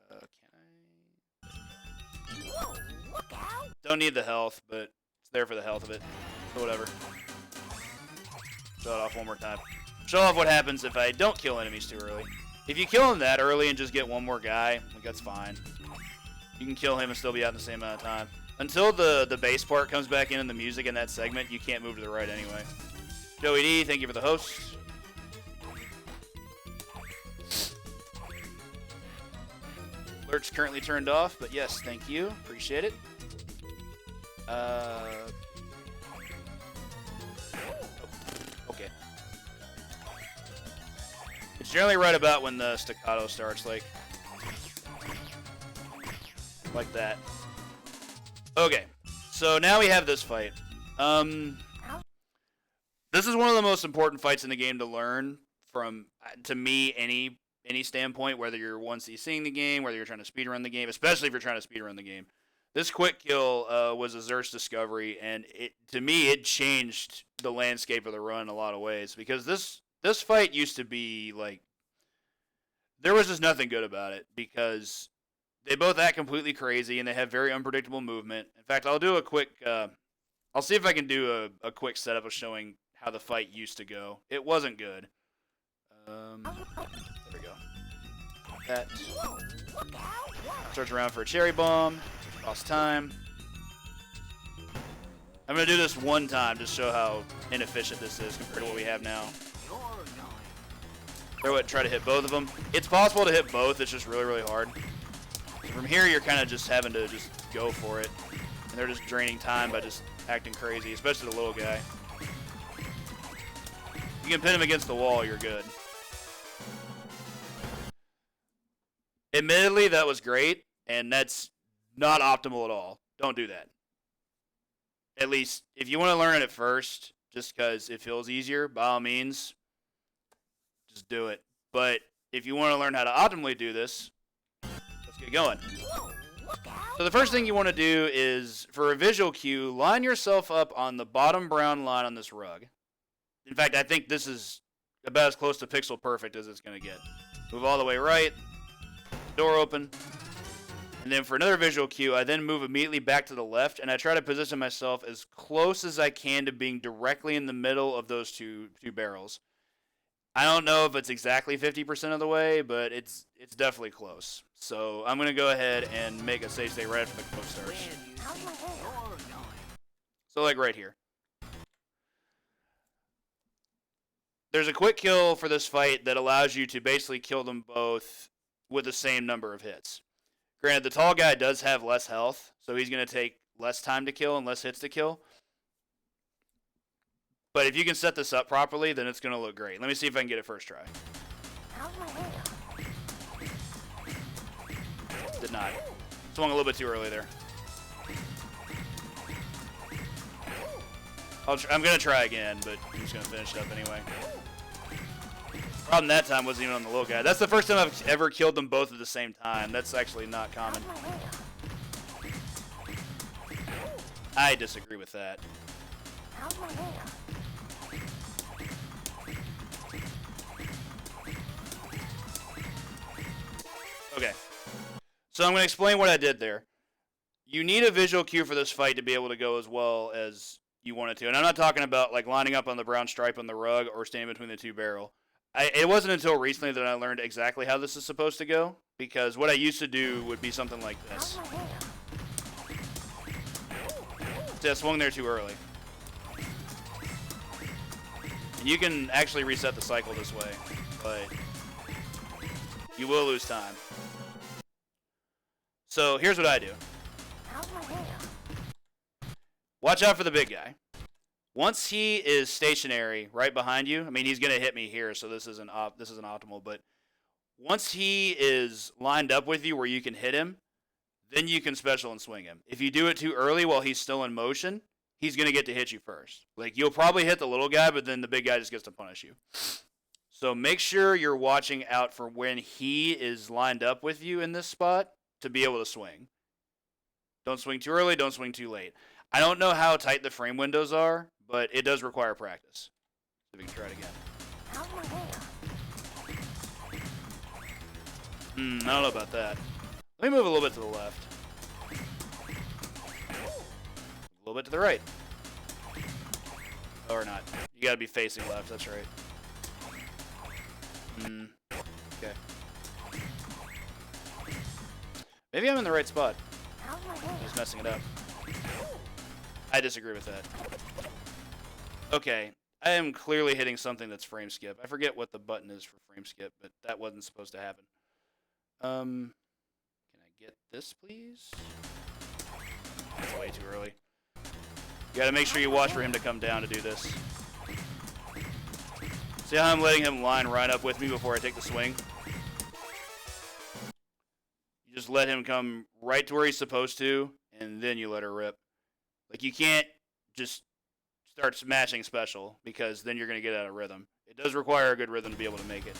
S1: Can I? Don't need the health, but it's there for the health of it. So whatever. Show it off one more time. Show off what happens if I don't kill enemies too early. If you kill them that early and just get one more guy, like, that's fine. You can kill him and still be out in the same amount of time. Until the bass part comes back in the music in that segment, you can't move to the right anyway. Joey D, thank you for the host. Alert's currently turned off, but yes, thank you. Appreciate it. Okay. It's generally right about when the staccato starts, like that. Okay, so now we have this fight. This is one of the most important fights in the game to learn from, to me, any standpoint, whether you're 1cc the game, whether you're trying to speedrun the game, especially if you're trying to speedrun the game. This quick kill was a Zurst discovery, and to me, it changed the landscape of the run in a lot of ways, because this fight used to be, like, there was just nothing good about it, because they both act completely crazy, and they have very unpredictable movement. In fact, I'll do a quick, I'll see if I can do a quick setup of showing how the fight used to go. It wasn't good. There we go. That. Search around for a cherry bomb. Lost time. I'm going to do this one time just to show how inefficient this is compared to what we have now. Try to hit both of them. It's possible to hit both, it's just really, really hard. From here, you're kind of just having to just go for it. And they're just draining time by just acting crazy, especially the little guy. You can pin him against the wall, you're good. Admittedly, that was great, and that's not optimal at all. Don't do that. At least, if you want to learn it at first, just because it feels easier, by all means, just do it. But if you want to learn how to optimally do this, let's get going. So the first thing you want to do is, for a visual cue, line yourself up on the bottom brown line on this rug. In fact, I think this is about as close to pixel perfect as it's going to get. Move all the way right, door open, and then for another visual cue, I then move immediately back to the left, and I try to position myself as close as I can to being directly in the middle of those two barrels. I don't know if it's exactly 50% of the way, but it's definitely close. So I'm going to go ahead and make a save state right after the cloak starts. So like right here. There's a quick kill for this fight that allows you to basically kill them both with the same number of hits. Granted, the tall guy does have less health, so he's going to take less time to kill and less hits to kill. But if you can set this up properly, then it's going to look great. Let me see if I can get it first try. Did not. Swung a little bit too early there. I'm going to try again, but I'm just going to finish it up anyway. Problem that time wasn't even on the little guy. That's the first time I've ever killed them both at the same time. That's actually not common. I disagree with that. Okay. So I'm going to explain what I did there. You need a visual cue for this fight to be able to go as well as you want it to. And I'm not talking about like lining up on the brown stripe on the rug or standing between the two barrel. It wasn't until recently that I learned exactly how this is supposed to go, because what I used to do would be something like this. See, I swung there too early. And you can actually reset the cycle this way, but you will lose time. So here's what I do. Watch out for the big guy. Once he is stationary right behind you, I mean, he's going to hit me here, so this isn't optimal, but once he is lined up with you where you can hit him, then you can special and swing him. If you do it too early while he's still in motion, he's going to get to hit you first. Like, you'll probably hit the little guy, but then the big guy just gets to punish you. So make sure you're watching out for when he is lined up with you in this spot to be able to swing. Don't swing too early, don't swing too late. I don't know how tight the frame windows are, but it does require practice. So we can try it again. I don't know about that. Let me move a little bit to the left. A little bit to the right. Or not. You gotta be facing left, that's right. Okay. Maybe I'm in the right spot. I'm just messing it up. I disagree with that. Okay, I am clearly hitting something that's frame skip. I forget what the button is for frame skip, but that wasn't supposed to happen. Can I get this, please? That's way too early. You gotta make sure you watch for him to come down to do this. See how I'm letting him line right up with me before I take the swing? You just let him come right to where he's supposed to, and then you let her rip. Like, you can't just start smashing special, because then you're going to get out of rhythm. It does require a good rhythm to be able to make it.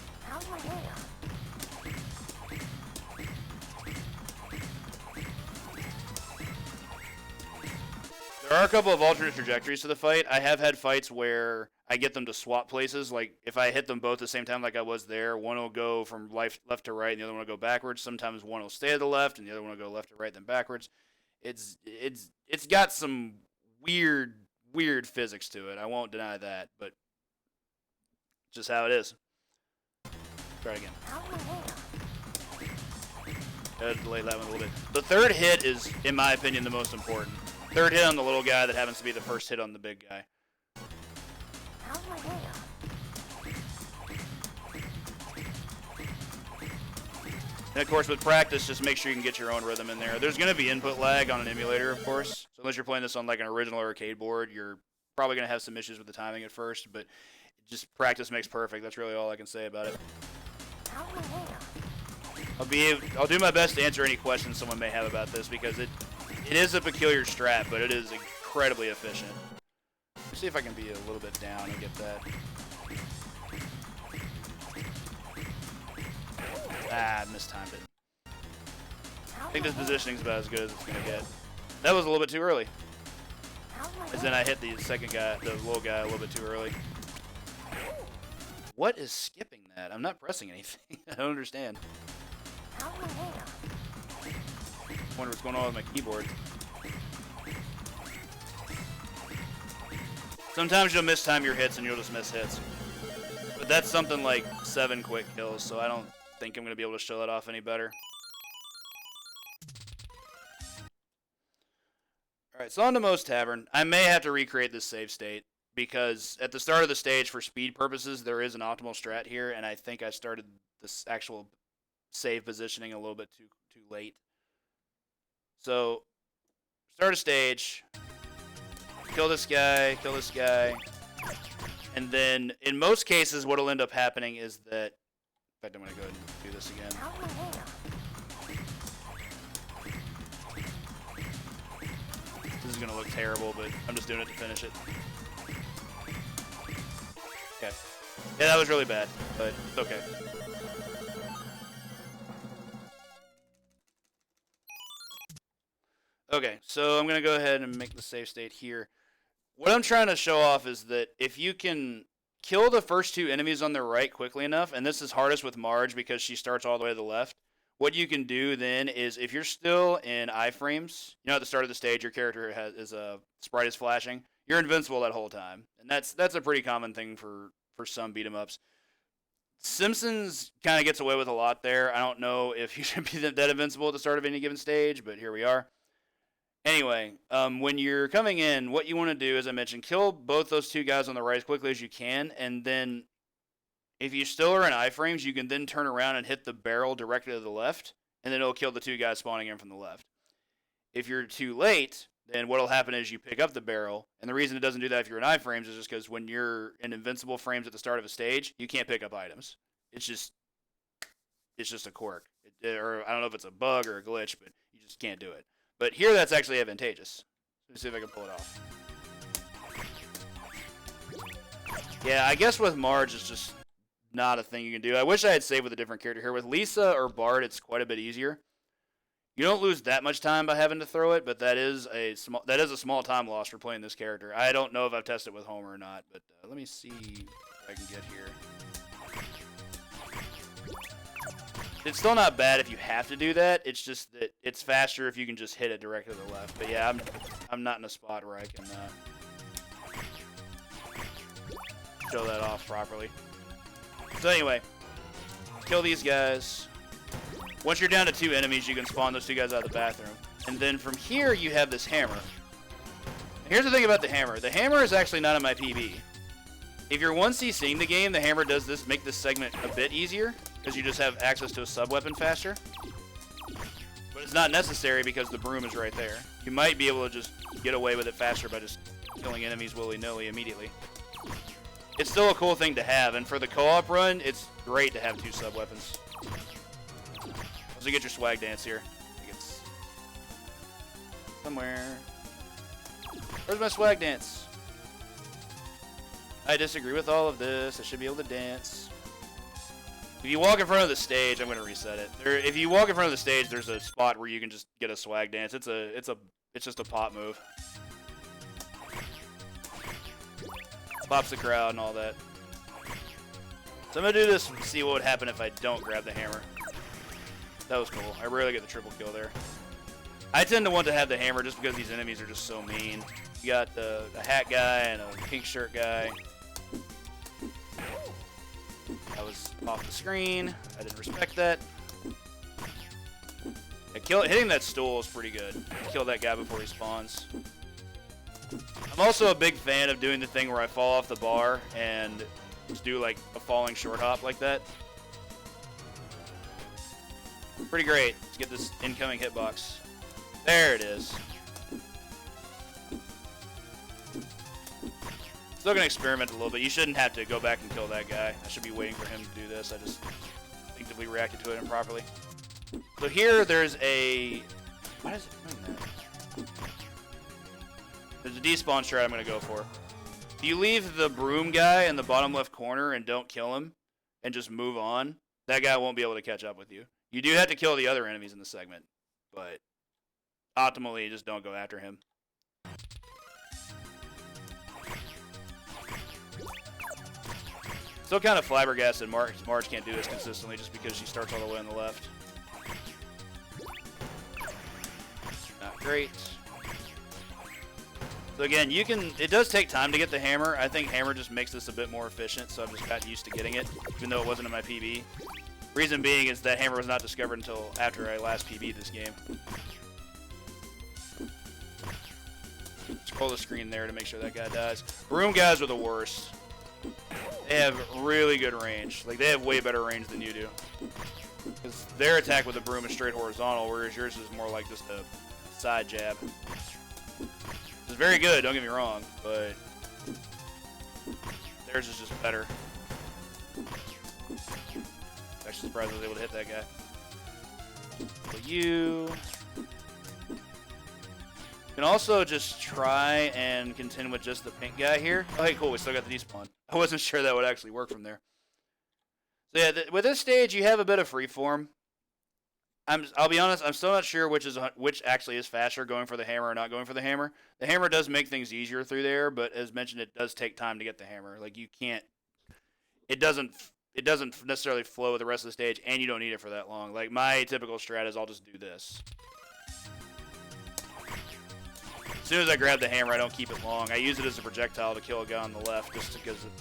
S1: There are a couple of alternate trajectories to the fight. I have had fights where I get them to swap places. Like, if I hit them both at the same time like I was there, one will go from left to right, and the other one will go backwards. Sometimes one will stay to the left, and the other one will go left to right, then backwards. It's got some weird physics to it. I won't deny that, but just how it is. Try it again. Gotta delay that one a little bit. The third hit is, in my opinion, the most important. Third hit on the little guy that happens to be the first hit on the big guy. And of course, with practice, just make sure you can get your own rhythm in there. There's going to be input lag on an emulator, of course. So unless you're playing this on like an original arcade board, you're probably going to have some issues with the timing at first. But just practice makes perfect. That's really all I can say about it. I'll do my best to answer any questions someone may have about this because it is a peculiar strat, but it is incredibly efficient. Let's see if I can be a little bit down and get that. Ah, I mistimed it. I think this positioning is about as good as it's gonna get. That was a little bit too early. As then I hit the second guy, the little guy, a little bit too early. What is skipping that? I'm not pressing anything. I don't understand. I wonder what's going on with my keyboard. Sometimes you'll mistime your hits and you'll just miss hits. But that's something like 7 quick kills, so I don't think I'm going to be able to show that off any better. Alright, so on to Moe's Tavern. I may have to recreate this save state, because at the start of the stage, for speed purposes, there is an optimal strat here, and I think I started this actual save positioning a little bit too late. So, start a stage, kill this guy, and then in most cases what will end up happening is that, in fact I'm going to go ahead and do this again. This is going to look terrible, but I'm just doing it to finish it. Okay. Yeah, that was really bad, but it's okay. Okay, so I'm going to go ahead and make the save state here. What I'm trying to show off is that if you can kill the first 2 enemies on the right quickly enough, and this is hardest with Marge because she starts all the way to the left, what you can do then is if you're still in iframes, you know at the start of the stage your character is a sprite is flashing, you're invincible that whole time. And that's a pretty common thing for some beat 'em ups. Simpsons kind of gets away with a lot there. I don't know if you should be that invincible at the start of any given stage, but here we are. Anyway, when you're coming in, what you want to do, as I mentioned, kill both those 2 guys on the right as quickly as you can, and then if you still are in iframes, you can then turn around and hit the barrel directly to the left, and then it'll kill the 2 guys spawning in from the left. If you're too late, then what'll happen is you pick up the barrel, and the reason it doesn't do that if you're in iframes is just because when you're in invincible frames at the start of a stage, you can't pick up items. It's just a quirk. Or I don't know if it's a bug or a glitch, but you just can't do it. But here that's actually advantageous. Let's see if I can pull it off. Yeah, I guess with Marge it's just not a thing you can do. I wish I had saved with a different character here. With Lisa or Bart, it's quite a bit easier. You don't lose that much time by having to throw it, but that is a small time loss for playing this character. I don't know if I've tested with Homer or not, but let me see what I can get here. It's still not bad if you have to do that. It's just that it's faster if you can just hit it directly to the left. But yeah, I'm not in a spot where I can show that off properly. So anyway, kill these guys. Once you're down to 2 enemies, you can spawn those 2 guys out of the bathroom. And then from here, you have this hammer. Here's the thing about the hammer. The hammer is actually not in my PB. If you're 1CCing the game, the hammer does make this segment a bit easier, because you just have access to a sub-weapon faster. But it's not necessary because the broom is right there. You might be able to just get away with it faster by just killing enemies willy-nilly immediately. It's still a cool thing to have, and for the co-op run, it's great to have 2 sub-weapons. So get your swag dance here. I think it's somewhere. Where's my swag dance? I disagree with all of this. I should be able to dance. If you walk in front of the stage, I'm going to reset it. If you walk in front of the stage, there's a spot where you can just get a swag dance. It's just a pop move. Pops the crowd and all that. So I'm going to do this and see what would happen if I don't grab the hammer. That was cool. I rarely get the triple kill there. I tend to want to have the hammer just because these enemies are just so mean. You got the hat guy and a pink shirt guy. That was off the screen. I didn't respect that. Hitting that stool is pretty good. Kill that guy before he spawns. I'm also a big fan of doing the thing where I fall off the bar and just do like a falling short hop like that. Pretty great. Let's get this incoming hitbox. There it is. still gonna experiment a little bit. You shouldn't have to go back and kill that guy. I should be waiting for him to do this. I just instinctively reacted to it improperly. So here, there's a... Why is it doing that? There's a despawn strat I'm gonna go for. If you leave the broom guy in the bottom left corner and don't kill him, and just move on, that guy won't be able to catch up with you. You do have to kill the other enemies in the segment, but optimally, just don't go after him. Still kind of flabbergasted Marge can't do this consistently just because she starts all the way on the left. Not great. So again, it does take time to get the hammer. I think hammer just makes this a bit more efficient, so I've just gotten used to getting it, even though it wasn't in my PB. Reason being is that hammer was not discovered until after I last PB'd this game. Scroll the screen there to make sure that guy dies. Broom guys are the worst. They have really good range. Like, they have way better range than you do. Because their attack with the broom is straight horizontal, whereas yours is more like just a side jab. It's very good, don't get me wrong, but theirs is just better. Actually surprised I was able to hit that guy. But you can also just try and contend with just the pink guy here. Oh, hey, cool, we still got the despawn. I wasn't sure that would actually work from there. So yeah, with this stage, you have a bit of freeform. I'll be honest, I'm still not sure which actually is faster, going for the hammer or not going for the hammer. The hammer does make things easier through there, but as mentioned, it does take time to get the hammer. Like, you can't, it doesn't necessarily flow with the rest of the stage, and you don't need it for that long. Like, my typical strat is I'll just do this. As soon as I grab the hammer, I don't keep it long. I use it as a projectile to kill a guy on the left, just because it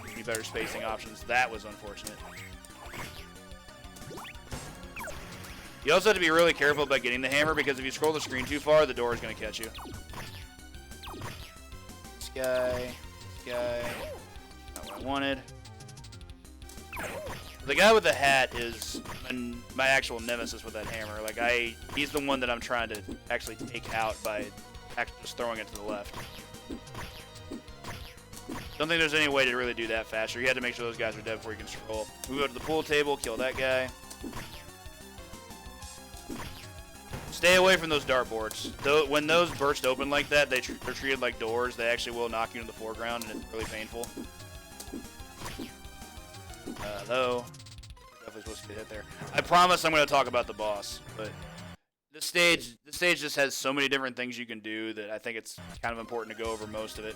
S1: gives me better spacing options. That was unfortunate. You also have to be really careful about getting the hammer, because if you scroll the screen too far, the door is going to catch you. This guy, not what I wanted. The guy with the hat is my actual nemesis with that hammer. Like, he's the one that I'm trying to actually take out by just throwing it to the left. Don't think there's any way to really do that faster. You had to make sure those guys are dead before you can scroll. Move out to the pool table, kill that guy. Stay away from those dartboards. When those burst open like that, they're treated like doors. They actually will knock you into the foreground, and it's really painful. Though, definitely supposed to get hit there. I promise I'm going to talk about the boss, but the stage just has so many different things you can do that I think it's kind of important to go over most of it.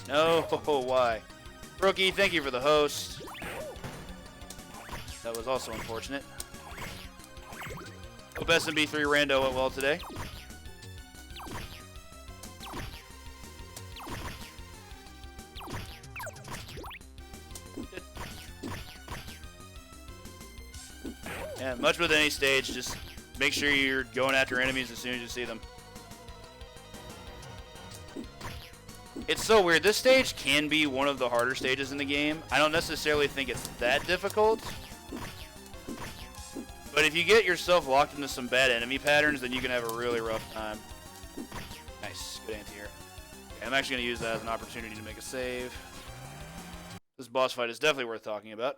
S1: No, why? Brookie, thank you for the host. That was also unfortunate. Hope SMB3 Rando went well today. Yeah, much with any stage, just make sure you're going after enemies as soon as you see them. It's so weird. This stage can be one of the harder stages in the game. I don't necessarily think it's that difficult. But if you get yourself locked into some bad enemy patterns, then you can have a really rough time. Nice. Good anti-air. Okay, I'm actually going to use that as an opportunity to make a save. This boss fight is definitely worth talking about.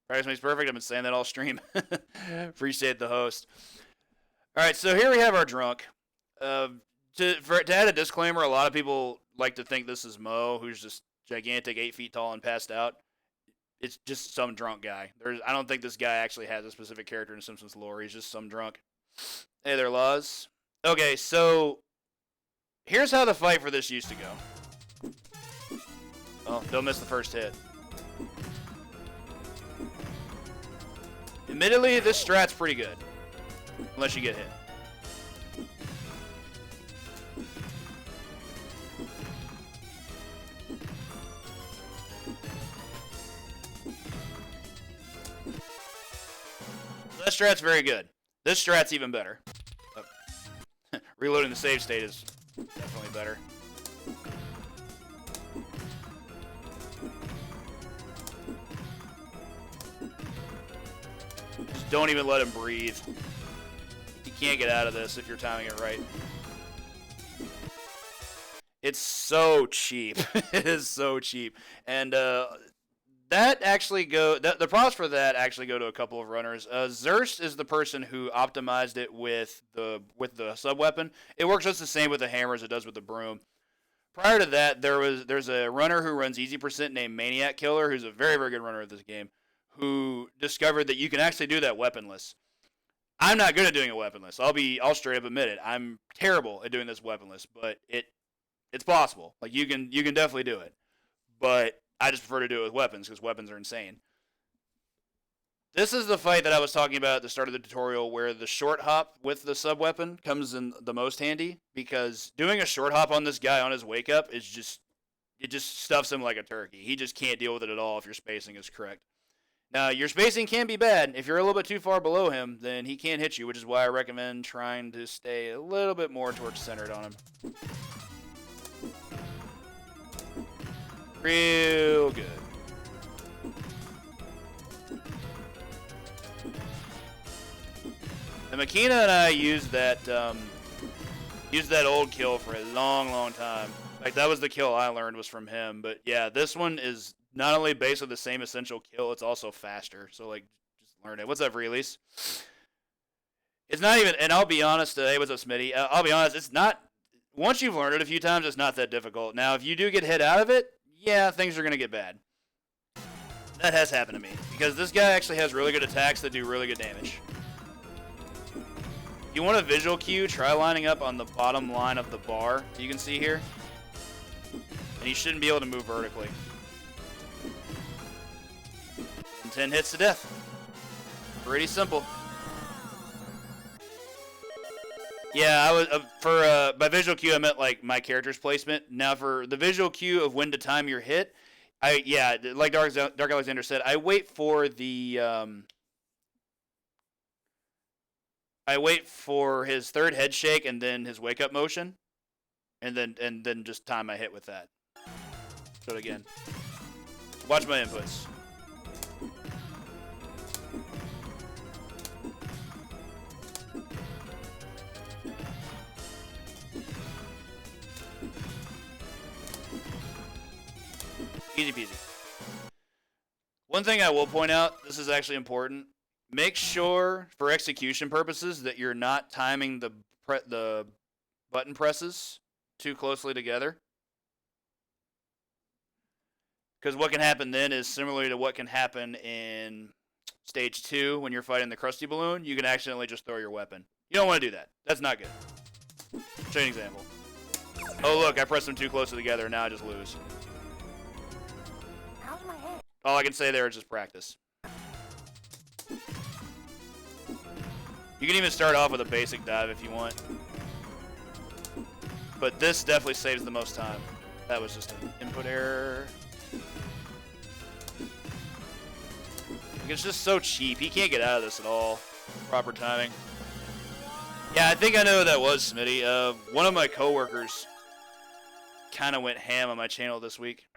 S1: Practice makes perfect. I've been saying that all stream. Appreciate the host. Alright, so here we have our drunk. To add a disclaimer, a lot of people like to think this is Mo, who's just gigantic, 8 feet tall, and passed out. It's just some drunk guy. I don't think this guy actually has a specific character in Simpsons lore. He's just some drunk. Hey there, Laws. Okay, so here's how the fight for this used to go. Oh, don't miss the first hit. Admittedly, this strat's pretty good. Unless you get hit. That strat's very good. This strat's even better. Oh. Reloading the save state is definitely better. Just don't even let him breathe. can't get out of this if you're timing it right. It's so cheap. It is so cheap. And that actually the props for that actually go to a couple of runners. Zerst is the person who optimized it with the sub weapon. It works just the same with the hammer as it does with the broom. Prior to that, there's a runner who runs Easy Percent named Maniac Killer, who's a very, very good runner of this game, who discovered that you can actually do that weaponless. I'm not good at doing it weaponless. I'll straight up admit it. I'm terrible at doing this weaponless, but it's possible. Like you can definitely do it. But I just prefer to do it with weapons because weapons are insane. This is the fight that I was talking about at the start of the tutorial where the short hop with the sub weapon comes in the most handy, because doing a short hop on this guy on his wake up is just stuffs him like a turkey. He just can't deal with it at all if your spacing is correct. Now, your spacing can be bad. If you're a little bit too far below him, then he can't hit you, which is why I recommend trying to stay a little bit more torch centered on him. Real good. And Makina and I used that old kill for a long, long time. In fact, that was the kill I learned was from him. But yeah, this one is not only based on the same essential kill, it's also faster. So like, just learn it. What's up, Release? It's not even, and I'll be honest, hey, what's up, Smitty? I'll be honest, it's not, once you've learned it a few times, it's not that difficult. Now, if you do get hit out of it, yeah, things are going to get bad. That has happened to me, because this guy actually has really good attacks that do really good damage. You want a visual cue, try lining up on the bottom line of the bar you can see here. And you shouldn't be able to move vertically. And 10 hits to death. Pretty simple. Yeah, I was by visual cue I meant like my character's placement. Now for the visual cue of when to time your hit, like Dark Alexander said, I wait for the I wait for his third head shake and then his wake up motion, and then just time my hit with that. Do it again. Watch my inputs. Easy peasy. One thing I will point out, this is actually important. Make sure, for execution purposes, that you're not timing the button presses too closely together. Because what can happen then is similar to what can happen in Stage 2 when you're fighting the Krusty Balloon. You can accidentally just throw your weapon. You don't want to do that. That's not good. Show you an example. Oh, look, I pressed them too closely together, and now I just lose.
S2: How's my head?
S1: All I can say there is just practice. You can even start off with a basic dive if you want. But this definitely saves the most time. That was just an input error. It's just so cheap. He can't get out of this at all. Proper timing. Yeah, I think I know who that was, Smitty. One of my coworkers kind of went ham on my channel this week.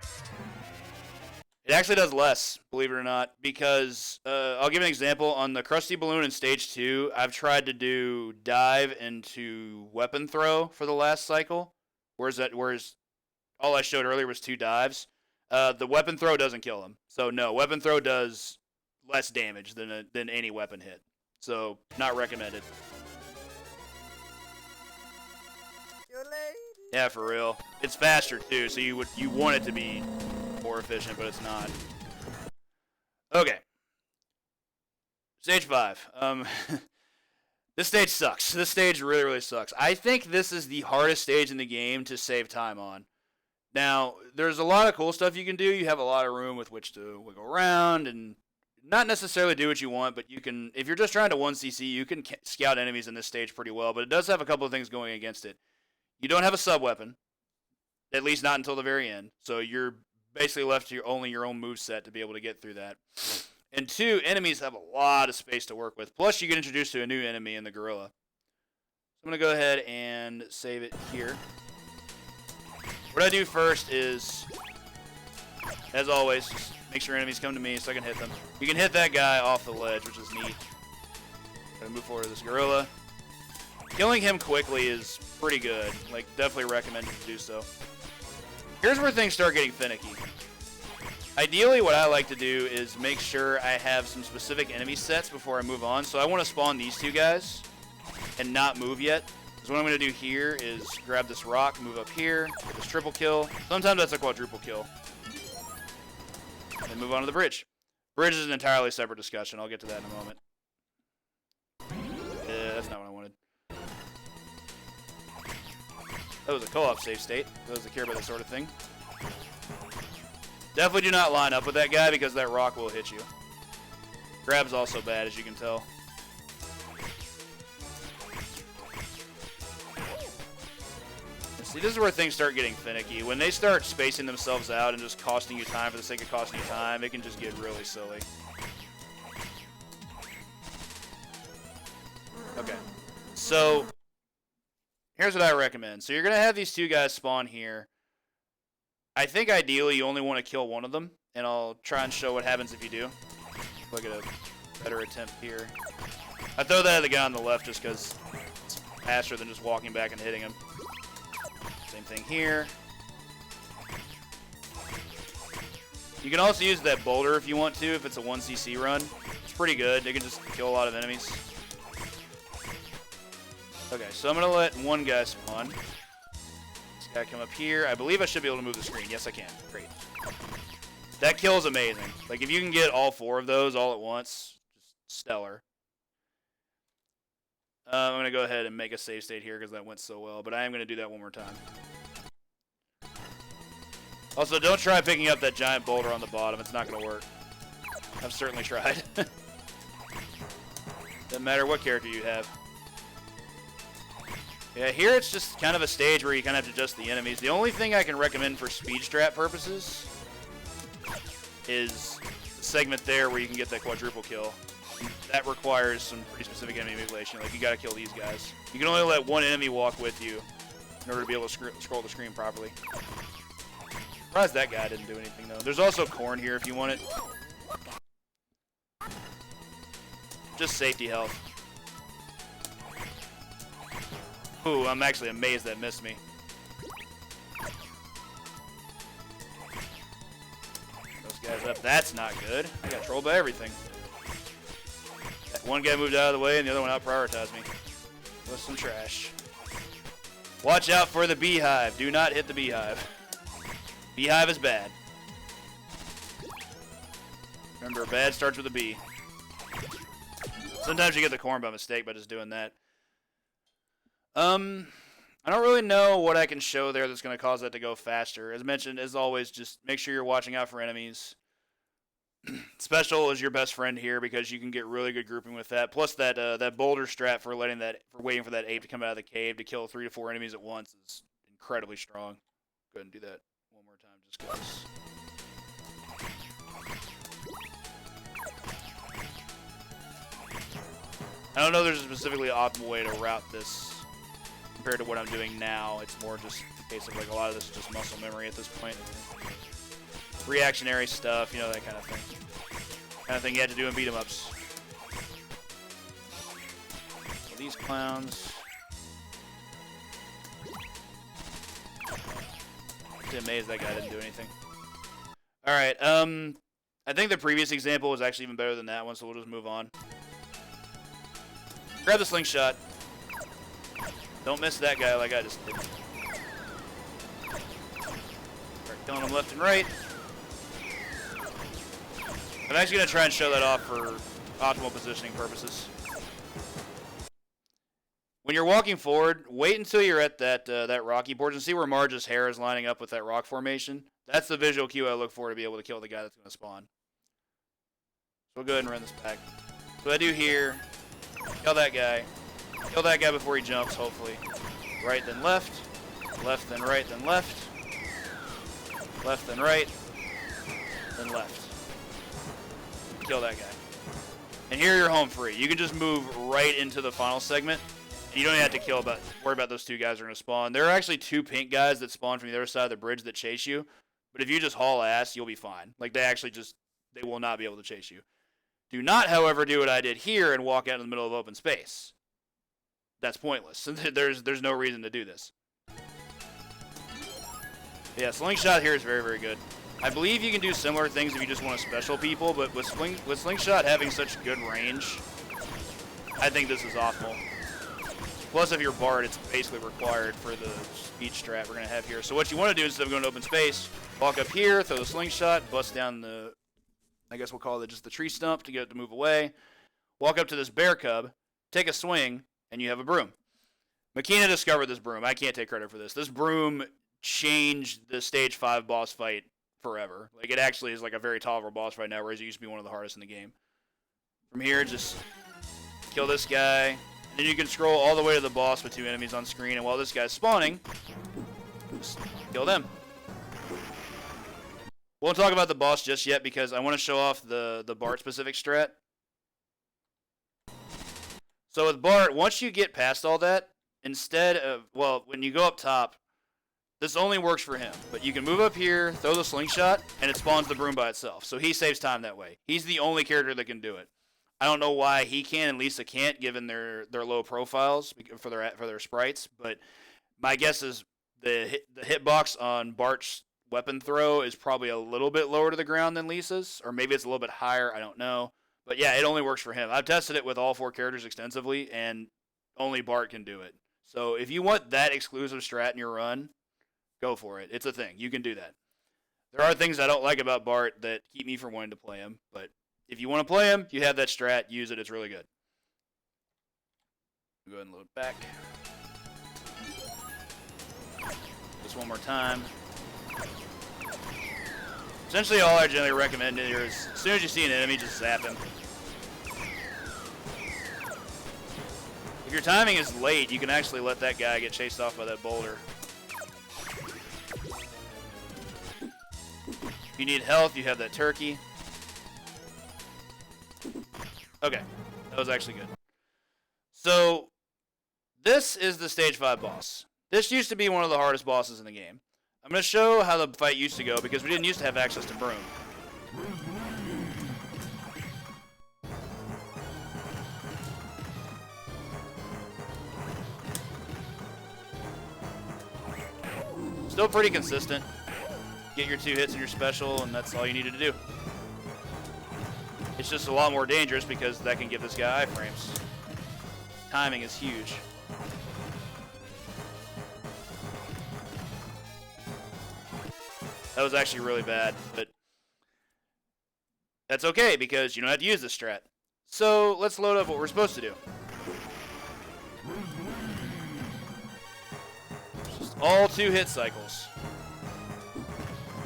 S1: It actually does less, believe it or not, because I'll give an example. On the Krusty Balloon in Stage 2, I've tried to do dive into weapon throw for the last cycle, whereas all I showed earlier was 2 dives. The weapon throw doesn't kill him. So no, weapon throw does less damage than any weapon hit. So not recommended. Yeah, for real. It's faster too, so you want it to be more efficient, but it's not. Okay. Stage 5. This stage sucks. This stage really, really sucks. I think this is the hardest stage in the game to save time on. Now, there's a lot of cool stuff you can do. You have a lot of room with which to wiggle around and not necessarily do what you want, but you can, if you're just trying to 1cc, you can scout enemies in this stage pretty well, but it does have a couple of things going against it. You don't have a sub-weapon, at least not until the very end, so you're basically left to only your own moveset to be able to get through that. And 2, enemies have a lot of space to work with, plus you get introduced to a new enemy in the gorilla. So I'm going to go ahead and save it here. What I do first is, as always, just make sure enemies come to me so I can hit them. You can hit that guy off the ledge, which is neat. I'm going to move forward to this gorilla. killing him quickly is pretty good. Like, definitely recommend you to do so. Here's where things start getting finicky. Ideally, what I like to do is make sure I have some specific enemy sets before I move on. So I want to spawn these two guys and not move yet. Because what I'm going to do here is grab this rock, move up here, get this triple kill. Sometimes that's a quadruple kill. And move on to the bridge. Bridge is an entirely separate discussion. I'll get to that in a moment. That's not what I wanted. That was a co-op save state. Those that care about that sort of thing. Definitely do not line up with that guy because that rock will hit you. Grab's also bad, as you can tell. And see, this is where things start getting finicky. When they start spacing themselves out and just costing you time for the sake of costing you time, it can just get really silly. Okay. So, here's what I recommend. So you're going to have these two guys spawn here. I think ideally you only want to kill one of them, and I'll try and show what happens if you do. Look at a better attempt here. I throw that at the guy on the left just because it's faster than just walking back and hitting him. Same thing here. You can also use that boulder if you want to, if it's a 1cc run. It's pretty good. It can just kill a lot of enemies. Okay, so I'm going to let one guy spawn. This guy come up here. I believe I should be able to move the screen. Yes, I can. Great. That kill is amazing. Like, if you can get all four of those all at once, just stellar. I'm going to go ahead and make a save state here because that went so well, but I am going to do that one more time. Also, don't try picking up that giant boulder on the bottom. It's not going to work. I've certainly tried. Doesn't matter what character you have. Yeah, here it's just kind of a stage where you kind of have to adjust the enemies. The only thing I can recommend for speed strat purposes is the segment there where you can get that quadruple kill. That requires some pretty specific enemy manipulation. Like, you gotta kill these guys. You can only let one enemy walk with you in order to be able to scroll the screen properly. Surprised that guy didn't do anything, though. There's also corn here if you want it. Just safety health. Ooh, I'm actually amazed that missed me. Those guys up. That's not good. I got trolled by everything. That one guy moved out of the way and the other one out-prioritized me. That's some trash. Watch out for the beehive. Do not hit the beehive. Beehive is bad. Remember, bad starts with a B. Sometimes you get the corn by mistake by just doing that. I don't really know what I can show there that's going to cause that to go faster. As mentioned, as always, just make sure you're watching out for enemies. Special is your best friend here because you can get really good grouping with that. Plus that that boulder strat for waiting for that ape to come out of the cave to kill 3 to 4 enemies at once is incredibly strong. Go ahead and do that one more time just because. I don't know if there's a specifically optimal way to route this compared to what I'm doing now. It's more just a case of like a lot of this is just muscle memory at this point. Reactionary stuff, you know, that kind of thing. Kind of thing you had to do in beat 'em ups. So these clowns. I'm amazed that guy didn't do anything. Alright, I think the previous example was actually even better than that one, so we'll just move on. Grab the slingshot. Don't miss that guy like I just did. Start killing him left and right. I'm actually going to try and show that off for optimal positioning purposes. When you're walking forward, wait until you're at that rocky board and see where Marge's hair is lining up with that rock formation. That's the visual cue I look for to be able to kill the guy that's going to spawn. So we'll go ahead and run this back. So what I do here, kill that guy. Kill that guy before he jumps, hopefully. Right, then left. Left, then right, then left. Left, then right. Then left. Kill that guy. And here you're home free. You can just move right into the final segment. And you don't have to worry about those two guys are going to spawn. There are actually 2 pink guys that spawn from the other side of the bridge that chase you. But if you just haul ass, you'll be fine. Like, they will not be able to chase you. Do not, however, do what I did here and walk out in the middle of open space. that's pointless. There's no reason to do this. Yeah, Slingshot here is very, very good. I believe you can do similar things if you just want to special people, but with Slingshot having such good range, I think this is optimal. Plus, if you're Bard, it's basically required for the speed strat we're going to have here. So what you want to do is, instead of going to open space, walk up here, throw the Slingshot, bust down the, I guess we'll call it just the tree stump to get it to move away. Walk up to this bear cub, take a swing, and you have a broom. Makina discovered this broom. I can't take credit for this. This broom changed the stage 5 boss fight forever. Like, it actually is like a very tolerable boss fight now, whereas it used to be one of the hardest in the game. From here, just kill this guy, and then you can scroll all the way to the boss with 2 enemies on screen, and while this guy's spawning, just kill them. Won't talk about the boss just yet because I want to show off the Bart specific strat. So with Bart, once you get past all that, instead of, well, when you go up top, this only works for him. But you can move up here, throw the Slingshot, and it spawns the broom by itself. So he saves time that way. He's the only character that can do it. I don't know why he can and Lisa can't, given their low profiles for their sprites. But my guess is the hitbox on Bart's weapon throw is probably a little bit lower to the ground than Lisa's, or maybe it's a little bit higher. I don't know. But yeah, it only works for him. I've tested it with all 4 characters extensively, and only Bart can do it. So if you want that exclusive strat in your run, go for it. It's a thing. You can do that. There are things I don't like about Bart that keep me from wanting to play him, but if you want to play him, you have that strat, use it. It's really good. Go ahead and load back. Just one more time. Essentially, all I generally recommend here is, as soon as you see an enemy, just zap him. If your timing is late, you can actually let that guy get chased off by that boulder. If you need health, you have that turkey. Okay, that was actually good. So, this is the stage 5 boss. This used to be one of the hardest bosses in the game. I'm going to show how the fight used to go because we didn't used to have access to broom. Still pretty consistent. Get your 2 hits in your special, and that's all you needed to do. It's just a lot more dangerous because that can give this guy iframes. Timing is huge. That was actually really bad, but that's okay because you don't have to use this strat. So let's load up what we're supposed to do. Just all 2 hit cycles.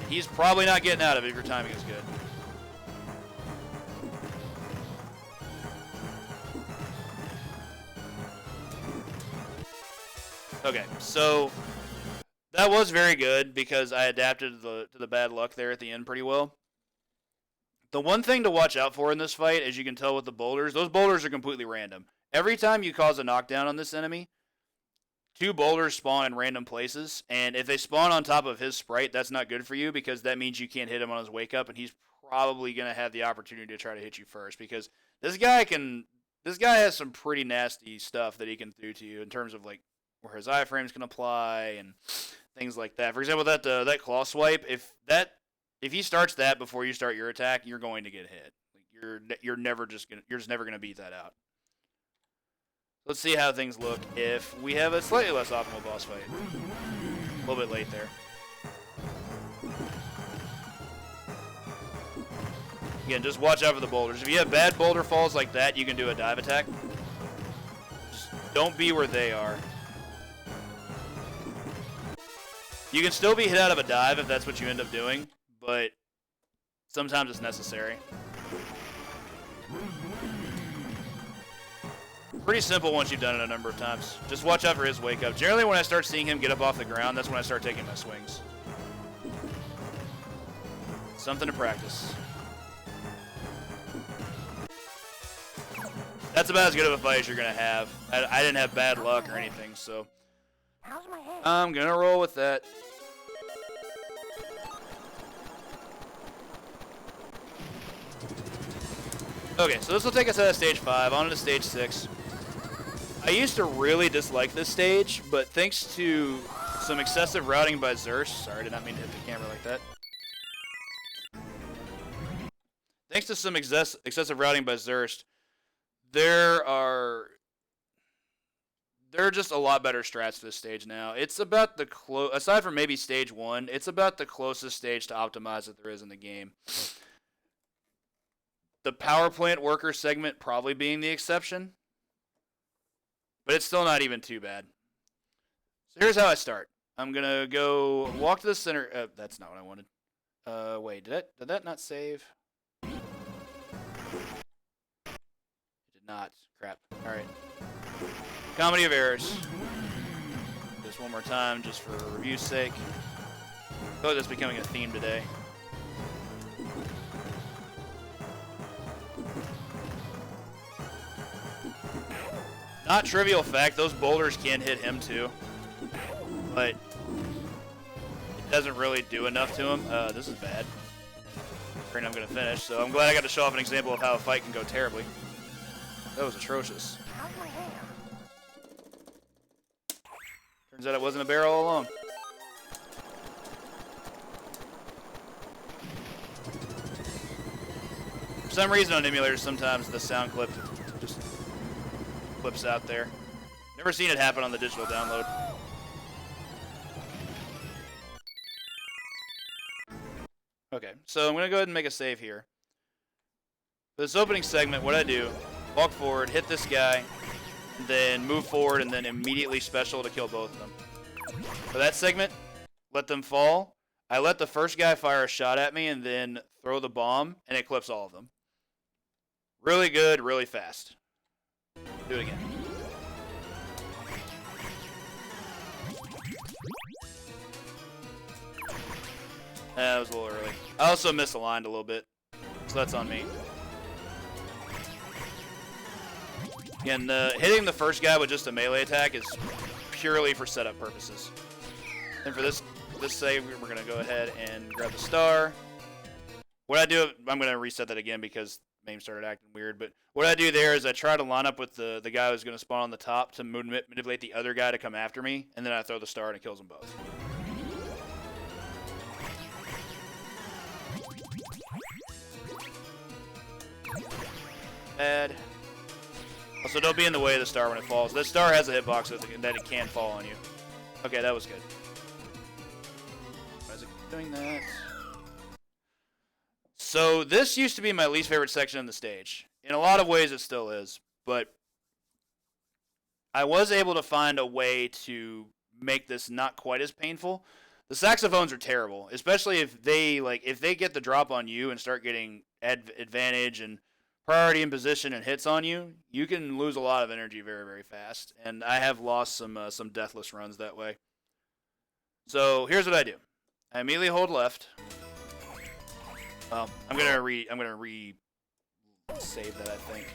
S1: He's probably not getting out of it if your timing is good. Okay, so that was very good because I adapted to the bad luck there at the end pretty well. The one thing to watch out for in this fight, as you can tell with the boulders, those boulders are completely random. Every time you cause a knockdown on this enemy, 2 boulders spawn in random places, and if they spawn on top of his sprite, that's not good for you because that means you can't hit him on his wake up, and he's probably going to have the opportunity to try to hit you first because this guy has some pretty nasty stuff that he can do to you in terms of like where his iframes can apply and things like that. For example, that claw swipe, if he starts that before you start your attack, you're going to get hit. Like you're just never gonna beat that out. Let's see how things look if we have a slightly less optimal boss fight. A little bit late there. Again, just watch out for the boulders. If you have bad boulder falls like that, you can do a dive attack. Just don't be where they are. You can still be hit out of a dive if that's what you end up doing, but sometimes it's necessary. Pretty simple once you've done it a number of times. Just watch out for his wake up. Generally when I start seeing him get up off the ground, that's when I start taking my swings. Something to practice. That's about as good of a fight as you're going to have. I didn't have bad luck or anything, so I'm going to roll with that. Okay, so this will take us out of stage 5, on to stage 6. I used to really dislike this stage, but thanks to some excessive routing by Zurst, sorry, I did not mean to hit the camera like that. Thanks to some excessive routing by Zurst, there are just a lot better strats for this stage now. It's about the aside from maybe stage 1, it's about the closest stage to optimize that there is in the game. The power plant worker segment probably being the exception, but it's still not even too bad. So here's how I start. I'm gonna go walk to the center. That's not what I wanted. Wait, did that not save? It did not. Crap. All right. Comedy of errors. Just one more time, just for review's sake. I feel like that's becoming a theme today. Not trivial fact, those boulders can hit him too, but it doesn't really do enough to him. This is bad. I'm gonna finish, so I'm glad I got to show off an example of how a fight can go terribly. That was atrocious. Turns out it wasn't a bear all along. For some reason on emulators, sometimes the sound clip just clips out there. Never seen it happen on the digital download. Okay, so I'm going to go ahead and make a save here. For this opening segment, what I do, walk forward, hit this guy, then move forward, and then immediately special to kill both of them. For that segment, let them fall. I let the first guy fire a shot at me and then throw the bomb, and it clips all of them. Really good, really fast. Do it again. That was a little early. I also misaligned a little bit, so that's on me. Again, hitting the first guy with just a melee attack is purely for setup purposes. And for this save, we're going to go ahead and grab the star. What I do, I'm going to reset that again because MAME started acting weird, but what I do there is I try to line up with the guy who's going to spawn on the top to manipulate the other guy to come after me, and then I throw the star and it kills them both. Bad. Also, don't be in the way of the star when it falls. The star has a hitbox that it can fall on you. Okay, that was good. Why is it doing that? So this used to be my least favorite section of the stage. In a lot of ways, it still is. But I was able to find a way to make this not quite as painful. The saxophones are terrible, especially if they get the drop on you and start getting advantage and priority in position and hits on you. You can lose a lot of energy very, very fast, and I have lost some deathless runs that way. So here's what I do: I immediately hold left. Well, I'm gonna save that, I think,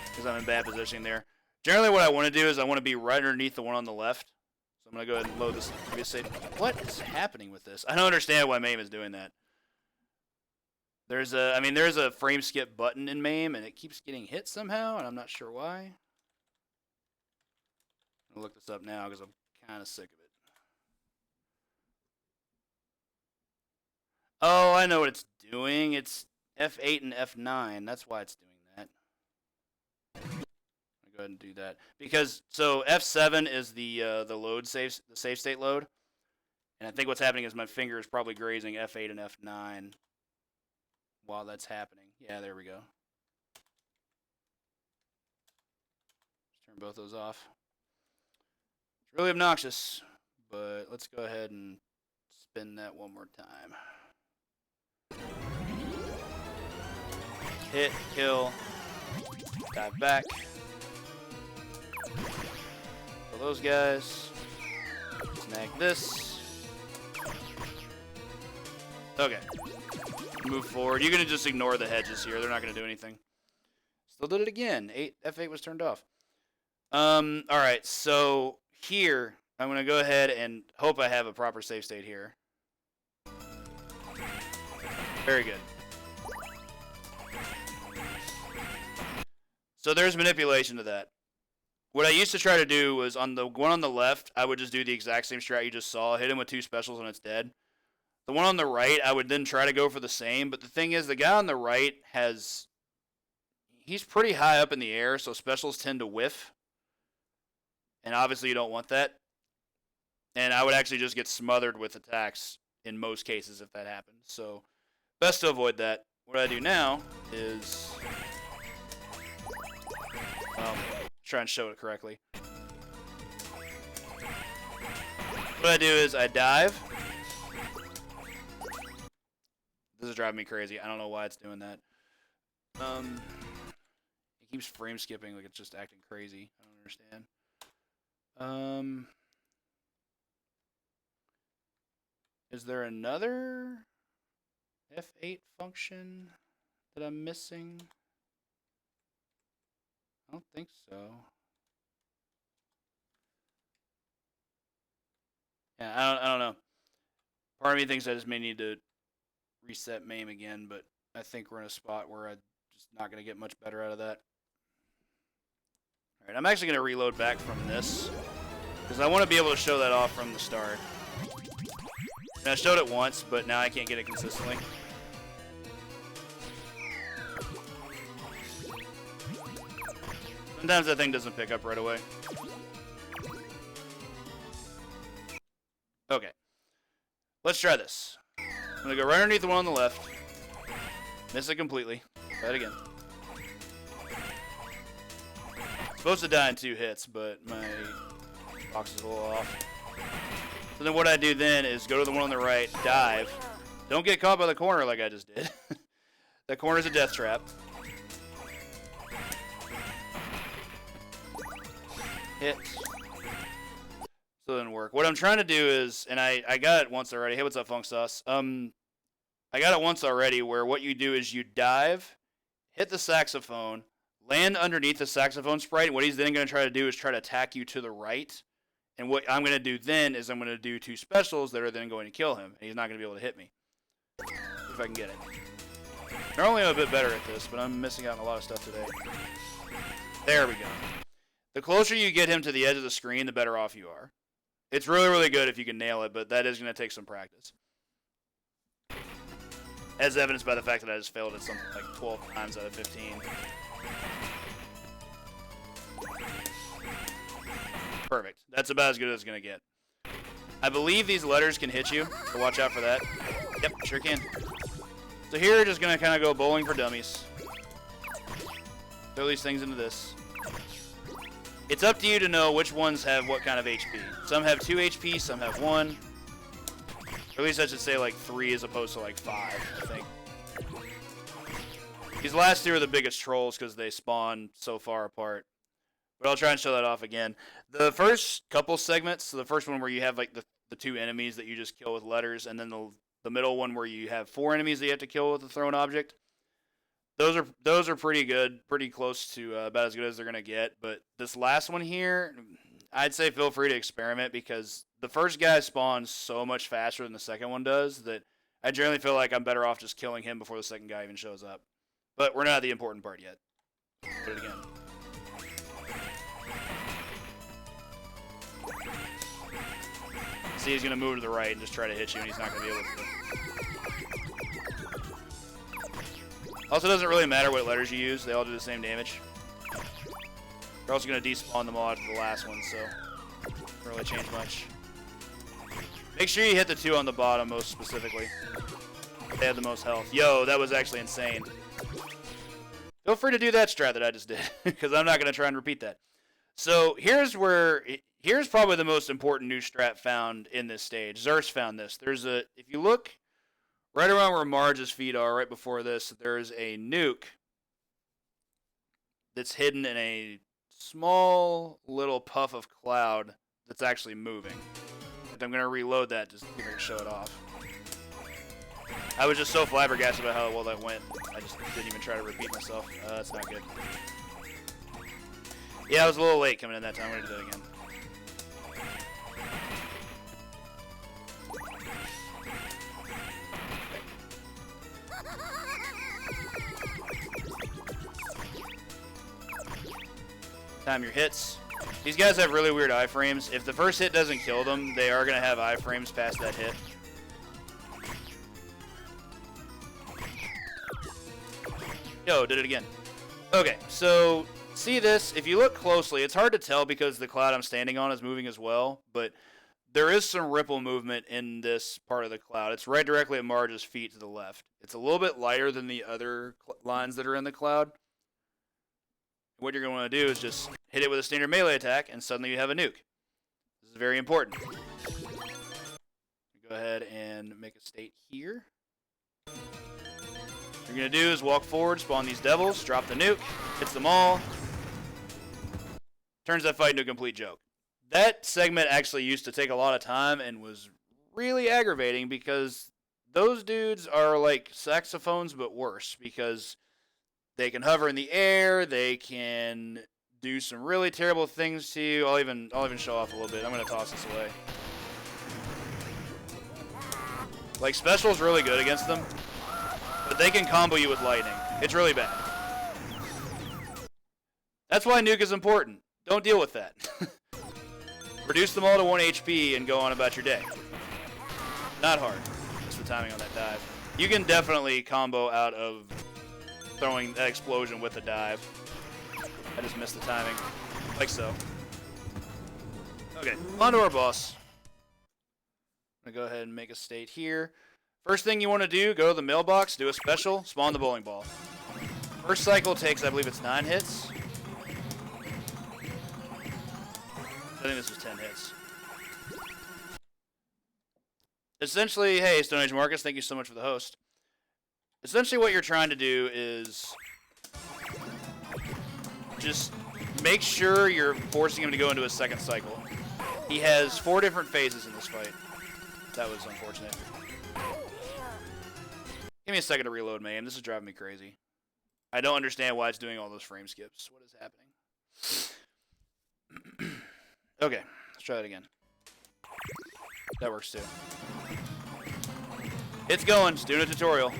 S1: because I'm in bad position there. Generally, what I want to do is I want to be right underneath the one on the left. So I'm gonna go ahead and load this previous save. What is happening with this? I don't understand why MAME is doing that. There's a frame skip button in MAME, and it keeps getting hit somehow, and I'm not sure why. I'm gonna look this up now because I'm kind of sick of it. Oh, I know what it's doing. It's F8 and F9. That's why it's doing that. I'm gonna go ahead and do that because so F7 is the save state load, and I think what's happening is my finger is probably grazing F8 and F9. While that's happening. Yeah, there we go. Just turn both those off. It's really obnoxious, but let's go ahead and spin that one more time. Hit, kill, dive back. Kill those guys. Snag this. Okay. Move forward. You're going to just ignore the hedges here. They're not going to do anything. Still did it again. F8 was turned off. Alright, so here, I'm going to go ahead and hope I have a proper save state here. Very good. So there's manipulation to that. What I used to try to do was on the one on the left, I would just do the exact same strat you just saw, hit him with 2 specials and it's dead. The one on the right, I would then try to go for the same, but the thing is, the guy on the right he's pretty high up in the air, so specials tend to whiff. And obviously you don't want that. And I would actually just get smothered with attacks in most cases if that happens. So best to avoid that. What I do now is, try and show it correctly. What I do is I dive. This is driving me crazy. I don't know why it's doing that. It keeps frame skipping like it's just acting crazy. I don't understand. Is there another F8 function that I'm missing? I don't think so. Yeah, I don't know. Part of me thinks I just may need to reset MAME again, but I think we're in a spot where I'm just not going to get much better out of that. Alright, I'm actually going to reload back from this, because I want to be able to show that off from the start. And I showed it once, but now I can't get it consistently. Sometimes that thing doesn't pick up right away. Okay. Let's try this. I'm going to go right underneath the one on the left. Miss it completely. Try it again. Supposed to die in 2 hits, but my box is a little off. So then what I do then is go to the one on the right, dive. Don't get caught by the corner like I just did. That corner's a death trap. Hit. Still didn't work. What I'm trying to do is, and I got it once already. Hey, what's up, Funk Sauce? I got it once already where what you do is you dive, hit the saxophone, land underneath the saxophone sprite, and what he's then going to try to do is try to attack you to the right. And what I'm going to do then is I'm going to do 2 specials that are then going to kill him. And he's not going to be able to hit me. If I can get it. Normally I'm a bit better at this, but I'm missing out on a lot of stuff today. There we go. The closer you get him to the edge of the screen, the better off you are. It's really, really good if you can nail it, but that is going to take some practice. As evidenced by the fact that I just failed it something like 12 times out of 15. Perfect. That's about as good as it's going to get. I believe these letters can hit you, so watch out for that. Yep, sure can. So here, just going to kind of go bowling for dummies. Throw these things into this. It's up to you to know which ones have what kind of HP. Some have 2 HP, some have 1. Or at least I should say like 3 as opposed to like 5, I think. These last 2 are the biggest trolls because they spawn so far apart. But I'll try and show that off again. The first couple segments, so the first one where you have like the 2 enemies that you just kill with letters, and then the middle one where you have 4 enemies that you have to kill with a thrown object. Those are pretty good, pretty close to about as good as they're going to get. But this last one here, I'd say feel free to experiment because the first guy spawns so much faster than the second one does that I generally feel like I'm better off just killing him before the second guy even shows up. But we're not at the important part yet. Put it again. See, he's going to move to the right and just try to hit you, and he's not going to be able to. Also, doesn't really matter what letters you use. They all do the same damage. You're also going to despawn them all after the last one, so doesn't really change much. Make sure you hit the 2 on the bottom most specifically. They have the most health. Yo, that was actually insane. Feel free to do that strat that I just did, because I'm not going to try and repeat that. So here's probably the most important new strat found in this stage. Zerst found this. If you look right around where Marge's feet are, right before this, there's a nuke that's hidden in a small little puff of cloud that's actually moving. I'm going to reload that just so I can show it off. I was just so flabbergasted about how well that went. I just didn't even try to repeat myself. That's not good. Yeah, I was a little late coming in that time. I'm going to do that again. Time your hits. These guys have really weird iframes. If the first hit doesn't kill them, they are going to have iframes past that hit. Yo, did it again. Okay, so see this? If you look closely, it's hard to tell because the cloud I'm standing on is moving as well, but there is some ripple movement in this part of the cloud. It's right directly at Marge's feet to the left. It's a little bit lighter than the other lines that are in the cloud. What you're going to want to do is just hit it with a standard melee attack, and suddenly you have a nuke. This is very important. Go ahead and make a state here. What you're going to do is walk forward, spawn these devils, drop the nuke, hits them all. Turns that fight into a complete joke. That segment actually used to take a lot of time and was really aggravating because those dudes are like saxophones but worse because they can hover in the air, they can do some really terrible things to you. I'll even show off a little bit. I'm going to toss this away. Like, Special's really good against them, but they can combo you with lightning. It's really bad. That's why nuke is important. Don't deal with that. Reduce them all to 1 HP and go on about your day. Not hard. Just the timing on that dive. You can definitely combo out of throwing that explosion with a dive. I just missed the timing. Like so. Okay, on to our boss. I'm going to go ahead and make a state here. First thing you want to do, go to the mailbox, do a special, spawn the bowling ball. First cycle takes, I believe it's 9 hits. I think this was 10 hits. Essentially, hey, Stone Age Marcus, thank you so much for the host. Essentially what you're trying to do is just make sure you're forcing him to go into a second cycle. He has 4 different phases in this fight. That was unfortunate. Give me a second to reload my aim. This is driving me crazy. I don't understand why it's doing all those frame skips. What is happening? Okay, let's try that again. That works too. It's going. It's doing a tutorial.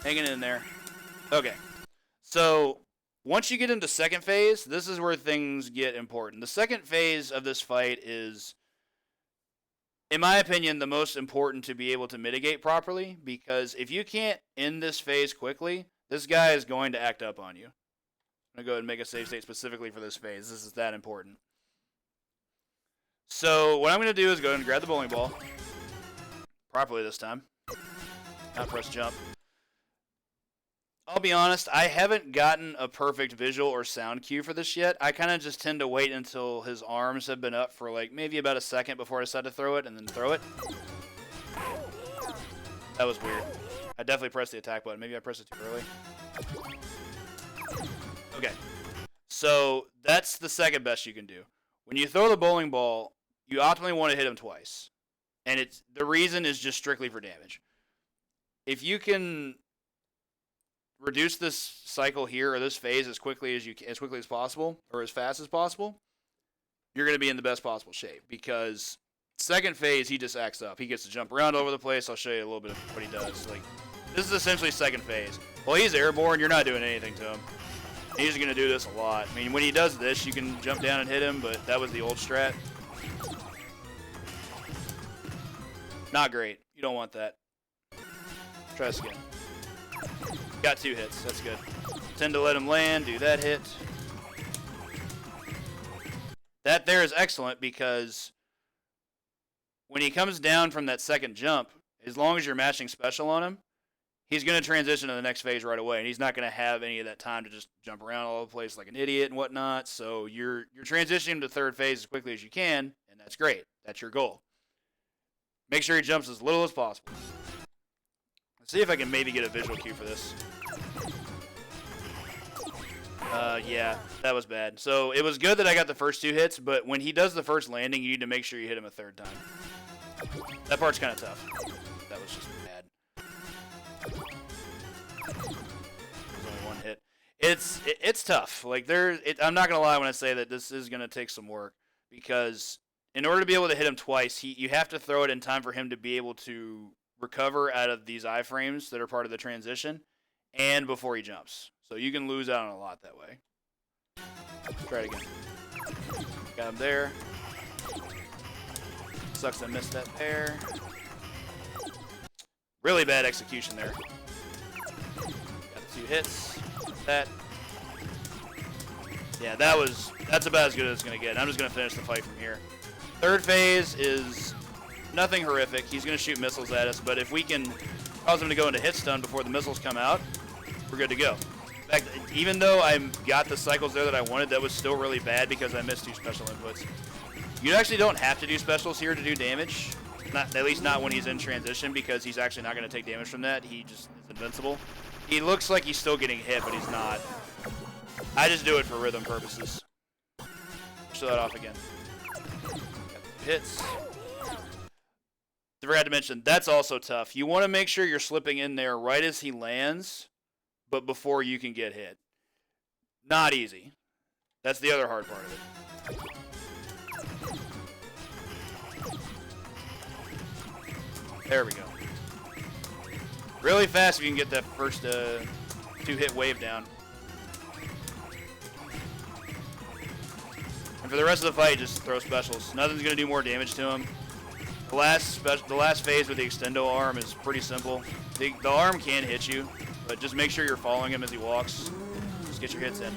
S1: Hanging in there. Okay. So, once you get into second phase, this is where things get important. The second phase of this fight is, in my opinion, the most important to be able to mitigate properly, because if you can't end this phase quickly, this guy is going to act up on you. I'm going to go ahead and make a save state specifically for this phase. This is that important. So, what I'm going to do is go ahead and grab the bowling ball. Properly this time. Not press jump. I'll be honest, I haven't gotten a perfect visual or sound cue for this yet. I kind of just tend to wait until his arms have been up for like maybe about a second before I decide to throw it, and then throw it. That was weird. I definitely pressed the attack button. Maybe I pressed it too early. Okay. So that's the second best you can do. When you throw the bowling ball, you optimally want to hit him twice. And the reason is just strictly for damage. If you can reduce this cycle here or this phase as quickly as possible or as fast as possible, you're going to be in the best possible shape, because second phase he just acts up. He gets to jump around all over the place. I'll show you a little bit of what he does. Like, this is essentially second phase. Well, he's airborne. You're not doing anything to him. He's going to do this a lot. I mean, when he does this, you can jump down and hit him, but that was the old strat. Not great. You don't want that. Try this again. Got 2 hits. That's good. Tend to let him land. Do that hit. That there is excellent, because when he comes down from that second jump, as long as you're matching special on him, he's going to transition to the next phase right away, and he's not going to have any of that time to just jump around all over the place like an idiot and whatnot. So you're transitioning to third phase as quickly as you can, and that's great. That's your goal. Make sure he jumps as little as possible. Let's see if I can maybe get a visual cue for this. Yeah, that was bad. So it was good that I got the first 2 hits, but when he does the first landing, you need to make sure you hit him a 3rd time. That part's kind of tough. That was just bad. There's only 1 hit. It's tough. Like, I'm not gonna lie when I say that this is gonna take some work, because in order to be able to hit him twice, you have to throw it in time for him to be able to recover out of these iframes that are part of the transition, and before he jumps. So you can lose out on a lot that way. Try it again. Got him there. Sucks I missed that there. Really bad execution there. Got the 2 hits. That. Yeah, that's about as good as it's going to get. I'm just going to finish the fight from here. Third phase is nothing horrific. He's going to shoot missiles at us, but if we can cause him to go into hit stun before the missiles come out, we're good to go. In fact, even though I got the cycles there that I wanted, that was still really bad because I missed 2 special inputs. You actually don't have to do specials here to do damage. At least not when he's in transition, because he's actually not going to take damage from that. He just is invincible. He looks like he's still getting hit, but he's not. I just do it for rhythm purposes. Show that off again. Hits. Forgot to mention, that's also tough. You want to make sure you're slipping in there right as he lands, but before you can get hit. Not easy. That's the other hard part of it. There we go. Really fast if you can get that first 2-hit wave down. And for the rest of the fight, just throw specials. Nothing's going to do more damage to him. The last phase with the extendo arm is pretty simple. The arm can hit you, but just make sure you're following him as he walks. Just get your hits in.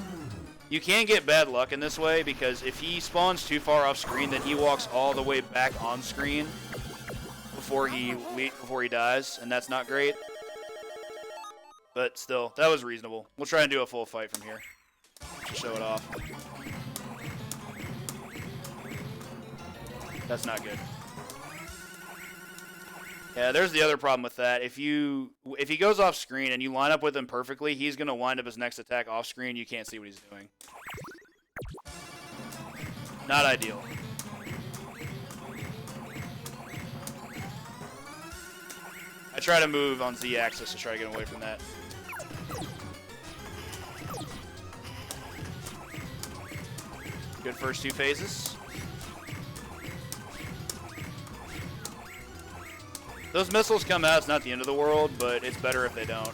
S1: You can get bad luck in this way, because if he spawns too far off screen, then he walks all the way back on screen before he dies, and that's not great. But still, that was reasonable. We'll try and do a full fight from here to show it off. That's not good. Yeah, there's the other problem with that. If he goes off screen and you line up with him perfectly, he's going to wind up his next attack off screen. You can't see what he's doing. Not ideal. I try to move on Z-axis to try to get away from that. Good first 2 phases. Those missiles come out, it's not the end of the world, but it's better if they don't.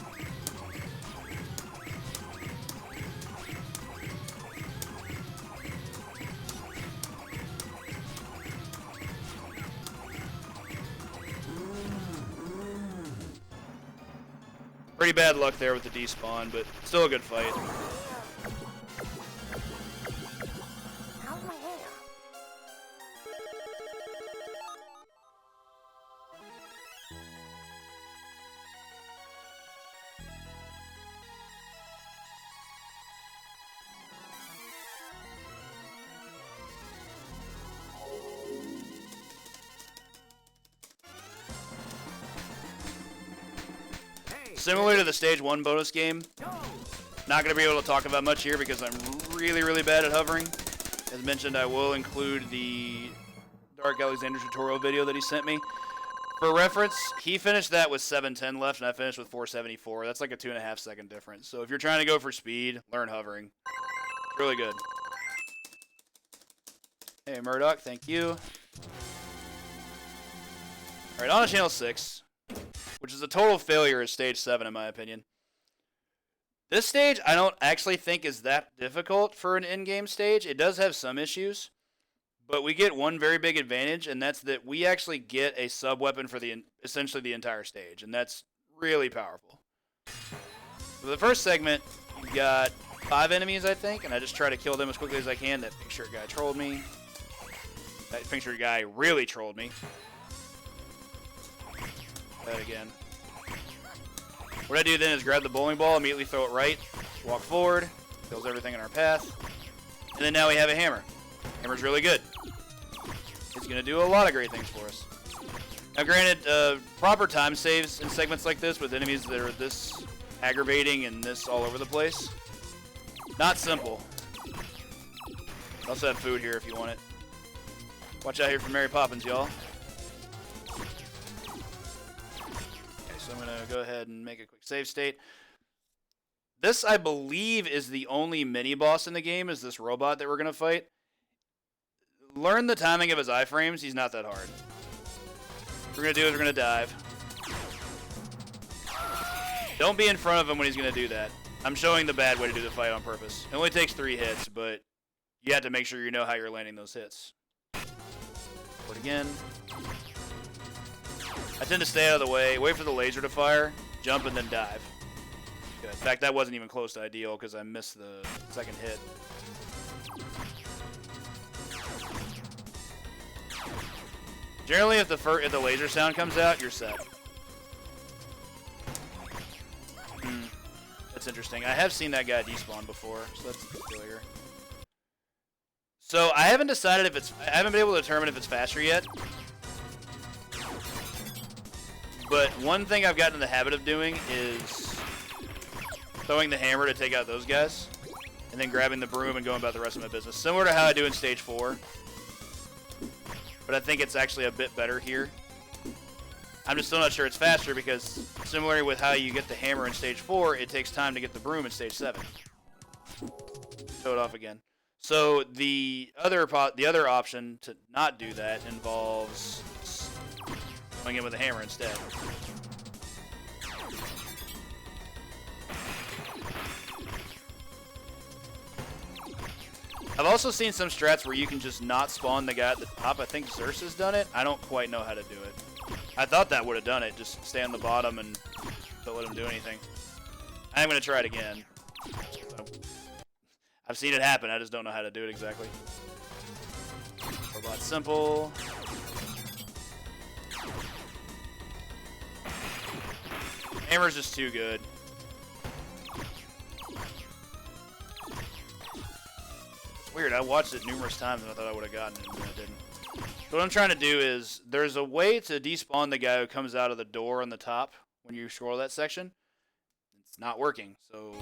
S1: Pretty bad luck there with the despawn, but still a good fight. Similar to the Stage 1 bonus game, not going to be able to talk about much here because I'm really, really bad at hovering. As mentioned, I will include the Dark Alexander tutorial video that he sent me. For reference, he finished that with 7:10 left, and I finished with 4:74. That's like a 2.5 second difference. So if you're trying to go for speed, learn hovering. Really good. Hey, Murdoch, thank you. All right, on to Channel 6. Which is a total failure as Stage 7, in my opinion. This stage, I don't actually think is that difficult for an in-game stage. It does have some issues, but we get one very big advantage, and that's that we actually get a sub-weapon for essentially the entire stage, and that's really powerful. For the first segment, you've got 5 enemies, I think, and I just try to kill them as quickly as I can. That pink shirt guy trolled me. That pink shirt guy really trolled me. That again. What I do then is grab the bowling ball, immediately throw it right, walk forward, kills everything in our path, and then now we have a hammer. Hammer's really good. It's going to do a lot of great things for us. Now granted, proper time saves in segments like this with enemies that are this aggravating and this all over the place. Not simple. Also have food here if you want it. Watch out here for Mary Poppins, y'all. So I'm going to go ahead and make a quick save state. This, I believe, is the only mini-boss in the game, is this robot that we're going to fight. Learn the timing of his iframes. He's not that hard. What we're going to do is we're going to dive. Don't be in front of him when he's going to do that. I'm showing the bad way to do the fight on purpose. It only takes 3 hits, but you have to make sure you know how you're landing those hits. Forward again. I tend to stay out of the way, wait for the laser to fire, jump, and then dive. Good. In fact, that wasn't even close to ideal because I missed the second hit. Generally, if the laser sound comes out, you're set. That's interesting. I have seen that guy despawn before, so that's familiar. So I haven't decided if I haven't been able to determine if it's faster yet. But one thing I've gotten in the habit of doing is throwing the hammer to take out those guys, and then grabbing the broom and going about the rest of my business. Similar to how I do in Stage 4. But I think it's actually a bit better here. I'm just still not sure it's faster because, similarly with how you get the hammer in Stage 4, it takes time to get the broom in Stage 7. Throw it off again. So the other option to not do that involves going in with a hammer instead. I've also seen some strats where you can just not spawn the guy at the top. I think Xerxes has done it. I don't quite know how to do it. I thought that would have done it. Just stay on the bottom and don't let him do anything. I'm going to try it again. I've seen it happen. I just don't know how to do it exactly. Robot simple. Hammer's just too good. Weird, I watched it numerous times and I thought I would have gotten it, but I didn't. So what I'm trying to do is, there's a way to despawn the guy who comes out of the door on the top when you scroll that section. It's not working, so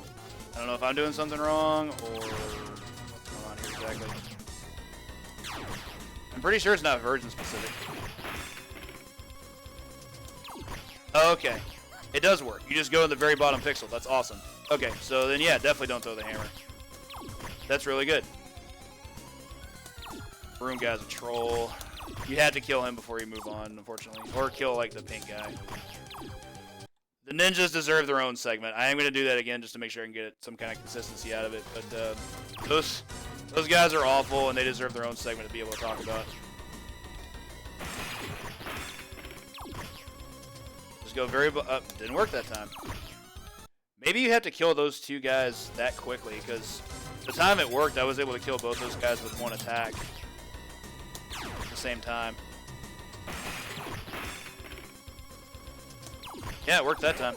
S1: I don't know if I'm doing something wrong or what's going on here exactly. I'm pretty sure it's not version specific. Oh, okay. It does work. You just go in the very bottom pixel. That's awesome. Okay, so then yeah, definitely don't throw the hammer. That's really good. Broom guy's a troll. You had to kill him before you move on, unfortunately. Or kill, like, the pink guy. The ninjas deserve their own segment. I am going to do that again just to make sure I can get some kind of consistency out of it. But those guys are awful, and they deserve their own segment to be able to talk about. Just go very... didn't work that time. Maybe you have to kill those 2 guys that quickly, because the time it worked, I was able to kill both those guys with 1 attack. At the same time. Yeah, it worked that time.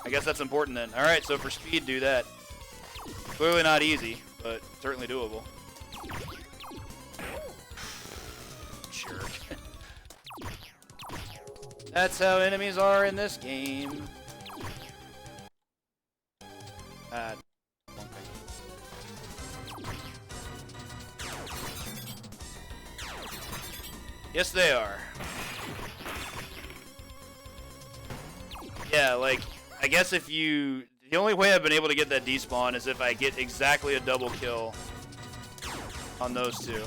S1: I guess that's important then. Alright, so for speed, do that. Clearly not easy, but certainly doable. Jerk. That's how enemies are in this game. One thing. Yes, they are. Yeah, like, I guess if you... The only way I've been able to get that despawn is if I get exactly a double kill on those 2.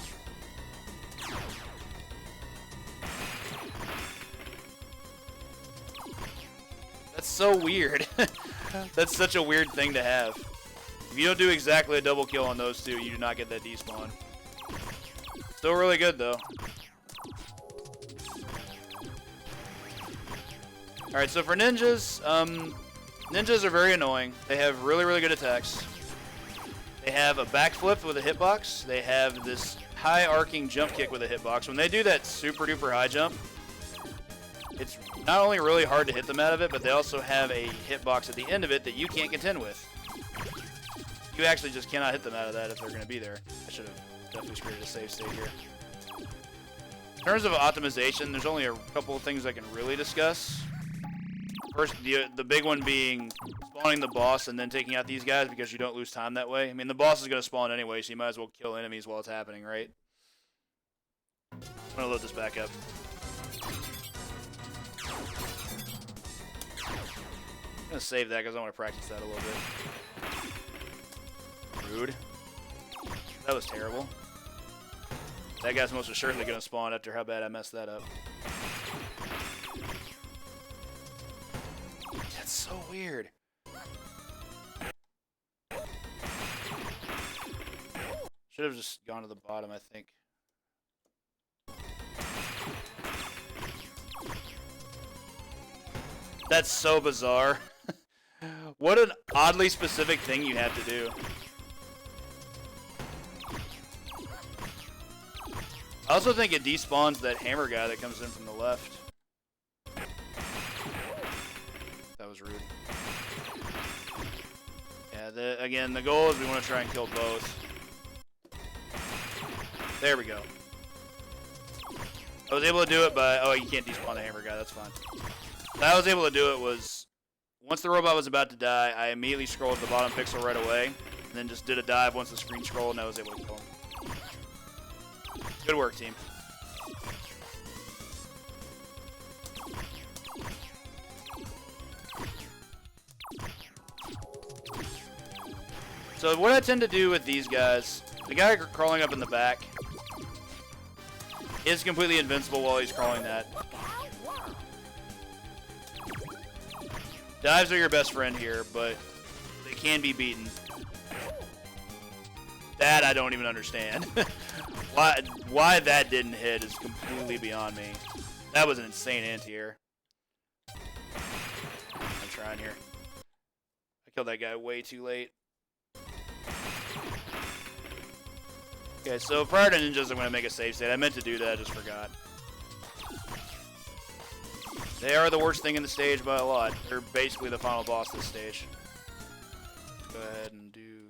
S1: That's so weird. That's such a weird thing to have. If you don't do exactly a double kill on those 2, you do not get that despawn. Still really good, though. Alright, so for ninjas, ninjas are very annoying. They have really, really good attacks. They have a backflip with a hitbox. They have this high arcing jump kick with a hitbox. When they do that super duper high jump, it's not only really hard to hit them out of it, but they also have a hitbox at the end of it that you can't contend with. You actually just cannot hit them out of that if they're going to be there. I should have definitely created a save state here. In terms of optimization, there's only a couple of things I can really discuss. First, the big one being spawning the boss and then taking out these guys because you don't lose time that way. I mean, the boss is going to spawn anyway, so you might as well kill enemies while it's happening, right? I'm going to load this back up. I'm going to save that because I want to practice that a little bit. Rude. That was terrible. That guy's most assuredly going to spawn after how bad I messed that up. That's so weird. Should have just gone to the bottom, I think. That's so bizarre. What an oddly specific thing you have to do. I also think it despawns that hammer guy that comes in from the left. That was rude. Yeah, again, the goal is we want to try and kill both. There we go. I was able to do it by... Oh, you can't despawn the hammer guy. That's fine. What I was able to do it was... Once the robot was about to die, I immediately scrolled to the bottom pixel right away. And then just did a dive once the screen scrolled, and I was able to kill him. Good work, team. So what I tend to do with these guys, the guy crawling up in the back is completely invincible while he's crawling that. Dives are your best friend here, but they can be beaten. That I don't even understand. Why that didn't hit is completely beyond me. That was an insane anti-air. I'm trying here. I killed that guy way too late. Okay, so prior to ninjas, I'm going to make a save state. I meant to do that, I just forgot. They are the worst thing in the stage by a lot. They're basically the final boss this stage. Go ahead and do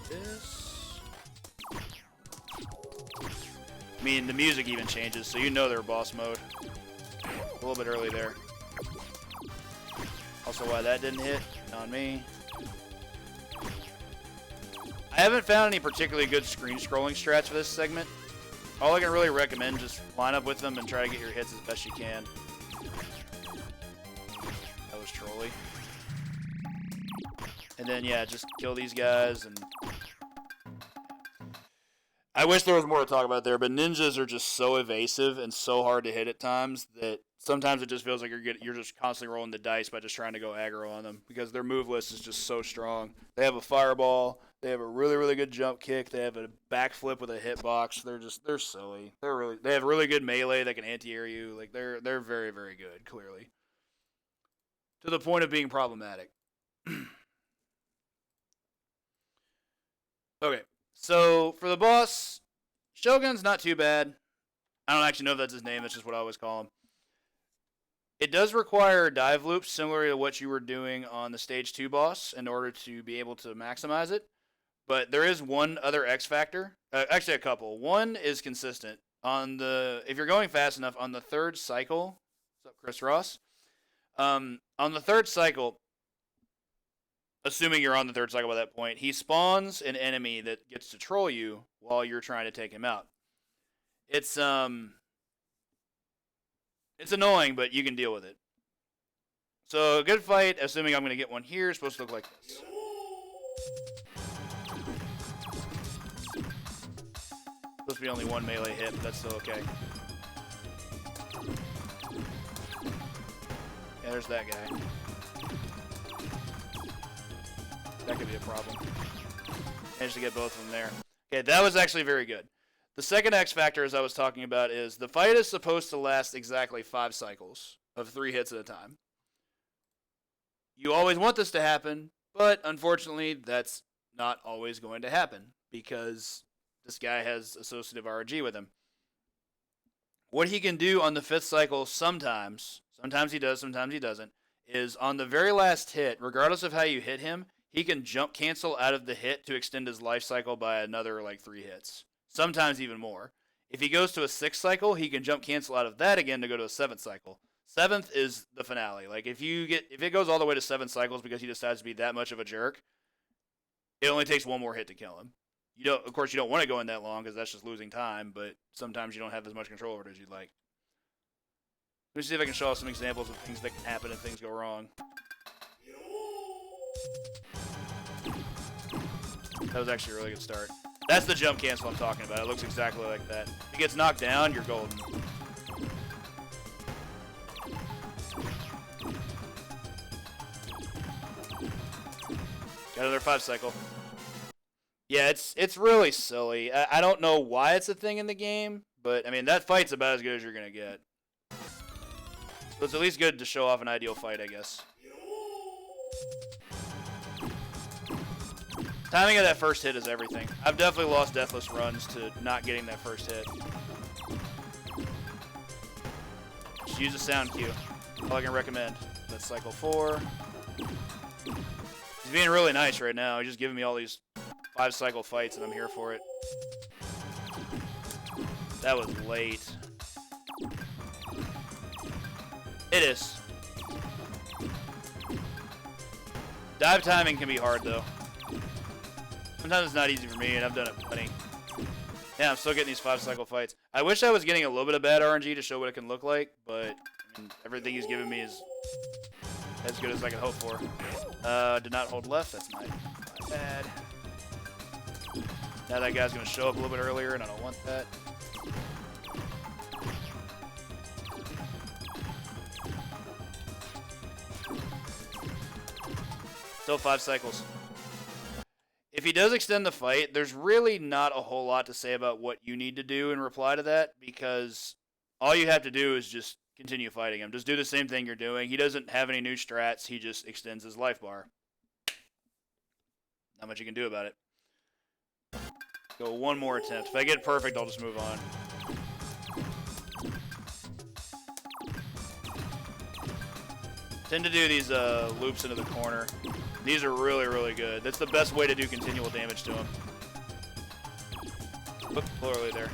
S1: this. I mean, the music even changes, so you know they're boss mode. A little bit early there. Also, why that didn't hit, on me. I haven't found any particularly good screen scrolling strats for this segment. All I can really recommend, just line up with them and try to get your hits as best you can. That was trolly. And then, yeah, just kill these guys. And I wish there was more to talk about there, but ninjas are just so evasive and so hard to hit at times that sometimes it just feels like you're just constantly rolling the dice by just trying to go aggro on them because their move list is just so strong. They have a fireball. They have a really, really good jump kick. They have a backflip with a hitbox. They're silly. They have really good melee that can anti-air you. Like they're very, very good, clearly. To the point of being problematic. Okay, so for the boss, Shogun's not too bad. I don't actually know if that's his name. That's just what I always call him. It does require dive loops similar to what you were doing on the Stage 2 boss in order to be able to maximize it. But there is one other X factor. Actually, a couple. One is consistent. If you're going fast enough, on the third cycle... What's up, Chris Ross? On the third cycle, assuming you're on the third cycle by that point, he spawns an enemy that gets to troll you while you're trying to take him out. It's annoying, but you can deal with it. So a good fight, assuming I'm going to get one here, is supposed to look like this. Supposed to be only one melee hit, but that's still okay. Yeah, there's that guy. That could be a problem. Managed to get both of them there. Okay, that was actually very good. The second X factor, as I was talking about, is the fight is supposed to last exactly 5 cycles of 3 hits at a time. You always want this to happen, but unfortunately, that's not always going to happen because this guy has associative RNG with him. What he can do on the 5th cycle sometimes he does, sometimes he doesn't, is on the very last hit, regardless of how you hit him, he can jump cancel out of the hit to extend his life cycle by another 3 hits. Sometimes even more. If he goes to a 6th cycle, he can jump cancel out of that again to go to a 7th cycle. 7th is the finale. If it goes all the way to 7 cycles because he decides to be that much of a jerk, it only takes one more hit to kill him. Of course, you don't want to go in that long because that's just losing time, but sometimes you don't have as much control over it as you'd like. Let me see if I can show off some examples of things that can happen if things go wrong. That was actually a really good start. That's the jump cancel I'm talking about. It looks exactly like that. If he gets knocked down, you're golden. Got another 5 cycle. Yeah, it's really silly. I don't know why it's a thing in the game, but I mean that fight's about as good as you're gonna get. So it's at least good to show off an ideal fight, I guess. Timing of that first hit is everything. I've definitely lost deathless runs to not getting that first hit. Just use a sound cue. All I can recommend. That's cycle 4. He's being really nice right now. He's just giving me all these 5-cycle fights, and I'm here for it. That was late. It is. Dive timing can be hard, though. Sometimes it's not easy for me, and I've done it plenty. Yeah, I'm still getting these 5-cycle fights. I wish I was getting a little bit of bad RNG to show what it can look like, but I mean, everything he's giving me is as good as I can hope for. Did not hold left. That's my bad. Now that guy's going to show up a little bit earlier, and I don't want that. Still 5 cycles. If he does extend the fight, there's really not a whole lot to say about what you need to do in reply to that, because all you have to do is just continue fighting him. Just do the same thing you're doing. He doesn't have any new strats. He just extends his life bar. Not much you can do about it. Go one more attempt. If I get perfect, I'll just move on. Tend to do these loops into the corner. These are really, really good. That's the best way to do continual damage to him. Look, early there.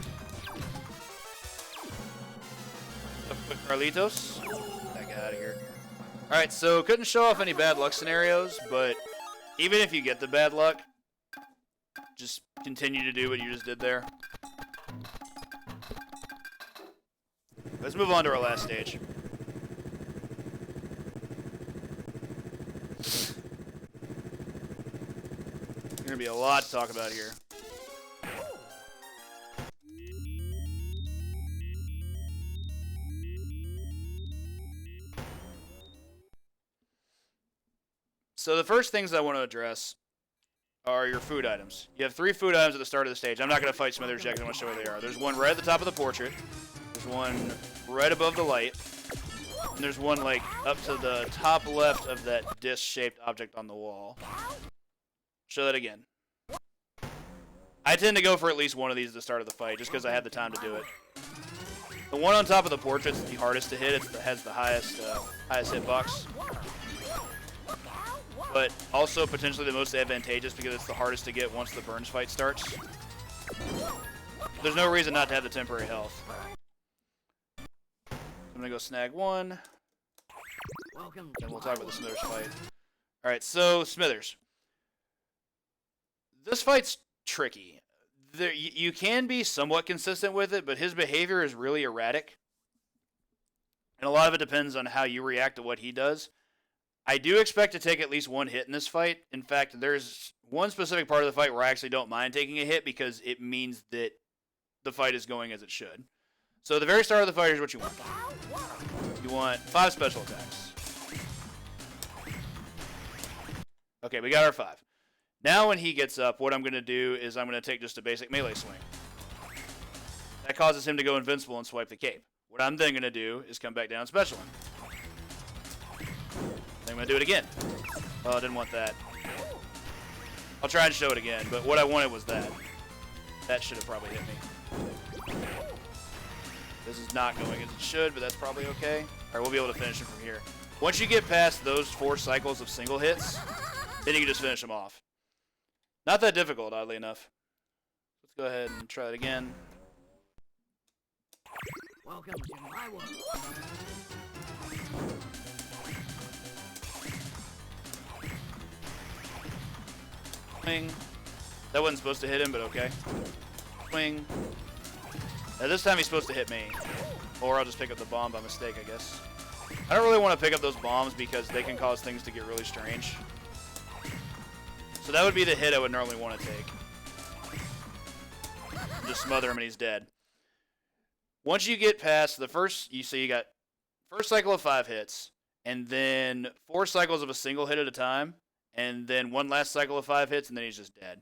S1: Quick Carlitos. Get that guy out of here. Alright, so couldn't show off any bad luck scenarios, but even if you get the bad luck, just continue to do what you just did there. Let's move on to our last stage. There's going to be a lot to talk about here. So the first things I want to address are your food items. You have 3 food items at the start of the stage. I'm not going to fight Smithers yet because I want to show where they are. There's one right at the top of the portrait. There's one right above the light. And there's one like up to the top left of that disc-shaped object on the wall. Show that again. I tend to go for at least one of these at the start of the fight just because I had the time to do it. The one on top of the portrait is the hardest to hit. It has the highest hitbox. But also potentially the most advantageous because it's the hardest to get once the burns fight starts. There's no reason not to have the temporary health. I'm gonna go snag one. And we'll talk about the Smithers fight. Alright, so Smithers. This fight's tricky. You can be somewhat consistent with it, but his behavior is really erratic. And a lot of it depends on how you react to what he does. I do expect to take at least one hit in this fight. In fact, there's one specific part of the fight where I actually don't mind taking a hit because it means that the fight is going as it should. So the very start of the fight is what you want. You want 5 special attacks. Okay, we got our 5. Now when he gets up, what I'm going to do is I'm going to take just a basic melee swing. That causes him to go invincible and swipe the cape. What I'm then going to do is come back down and special him. I'm going to do it again. Oh, I didn't want that. I'll try and show it again, but what I wanted was that. That should have probably hit me. This is not going as it should, but that's probably okay. Alright, we'll be able to finish him from here. Once you get past those 4 cycles of single hits, then you can just finish them off. Not that difficult, oddly enough. Let's go ahead and try it again.
S2: Welcome to my world.
S1: Swing. That wasn't supposed to hit him, but okay. Swing. Now this time he's supposed to hit me. Or I'll just pick up the bomb by mistake, I guess. I don't really want to pick up those bombs because they can cause things to get really strange. So that would be the hit I would normally want to take. Just smother him and he's dead. Once you get past the first, you got first cycle of 5 hits, and then 4 cycles of a single hit at a time, and then one last cycle of 5 hits, and then he's just dead.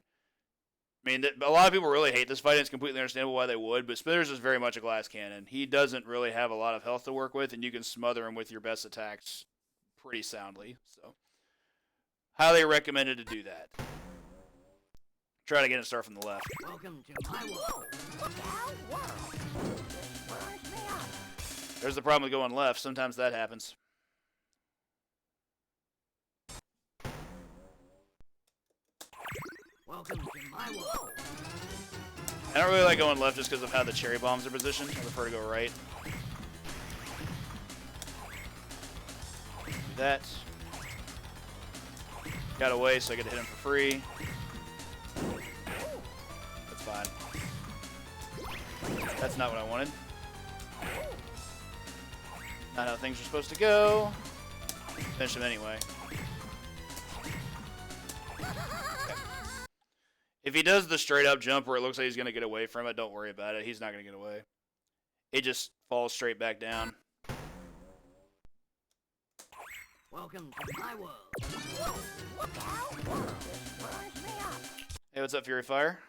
S1: I mean, a lot of people really hate this fight, and it's completely understandable why they would, but Smithers is very much a glass cannon. He doesn't really have a lot of health to work with, and you can smother him with your best attacks pretty soundly. So, highly recommended to do that. Try to get it start from the left.
S2: Welcome to my world.
S1: There's the problem with going left. Sometimes that happens.
S2: Welcome to my world.
S1: I don't really like going left just because of how the cherry bombs are positioned. I prefer to go right. Do that. Got away, so I get to hit him for free. That's fine. That's not what I wanted. Not how things are supposed to go. Finish him anyway. If he does the straight up jump where it looks like he's going to get away from it, don't worry about it. He's not going to get away. It just falls straight back down.
S2: Welcome to my world.
S1: Hey, what's up, Fury Fire?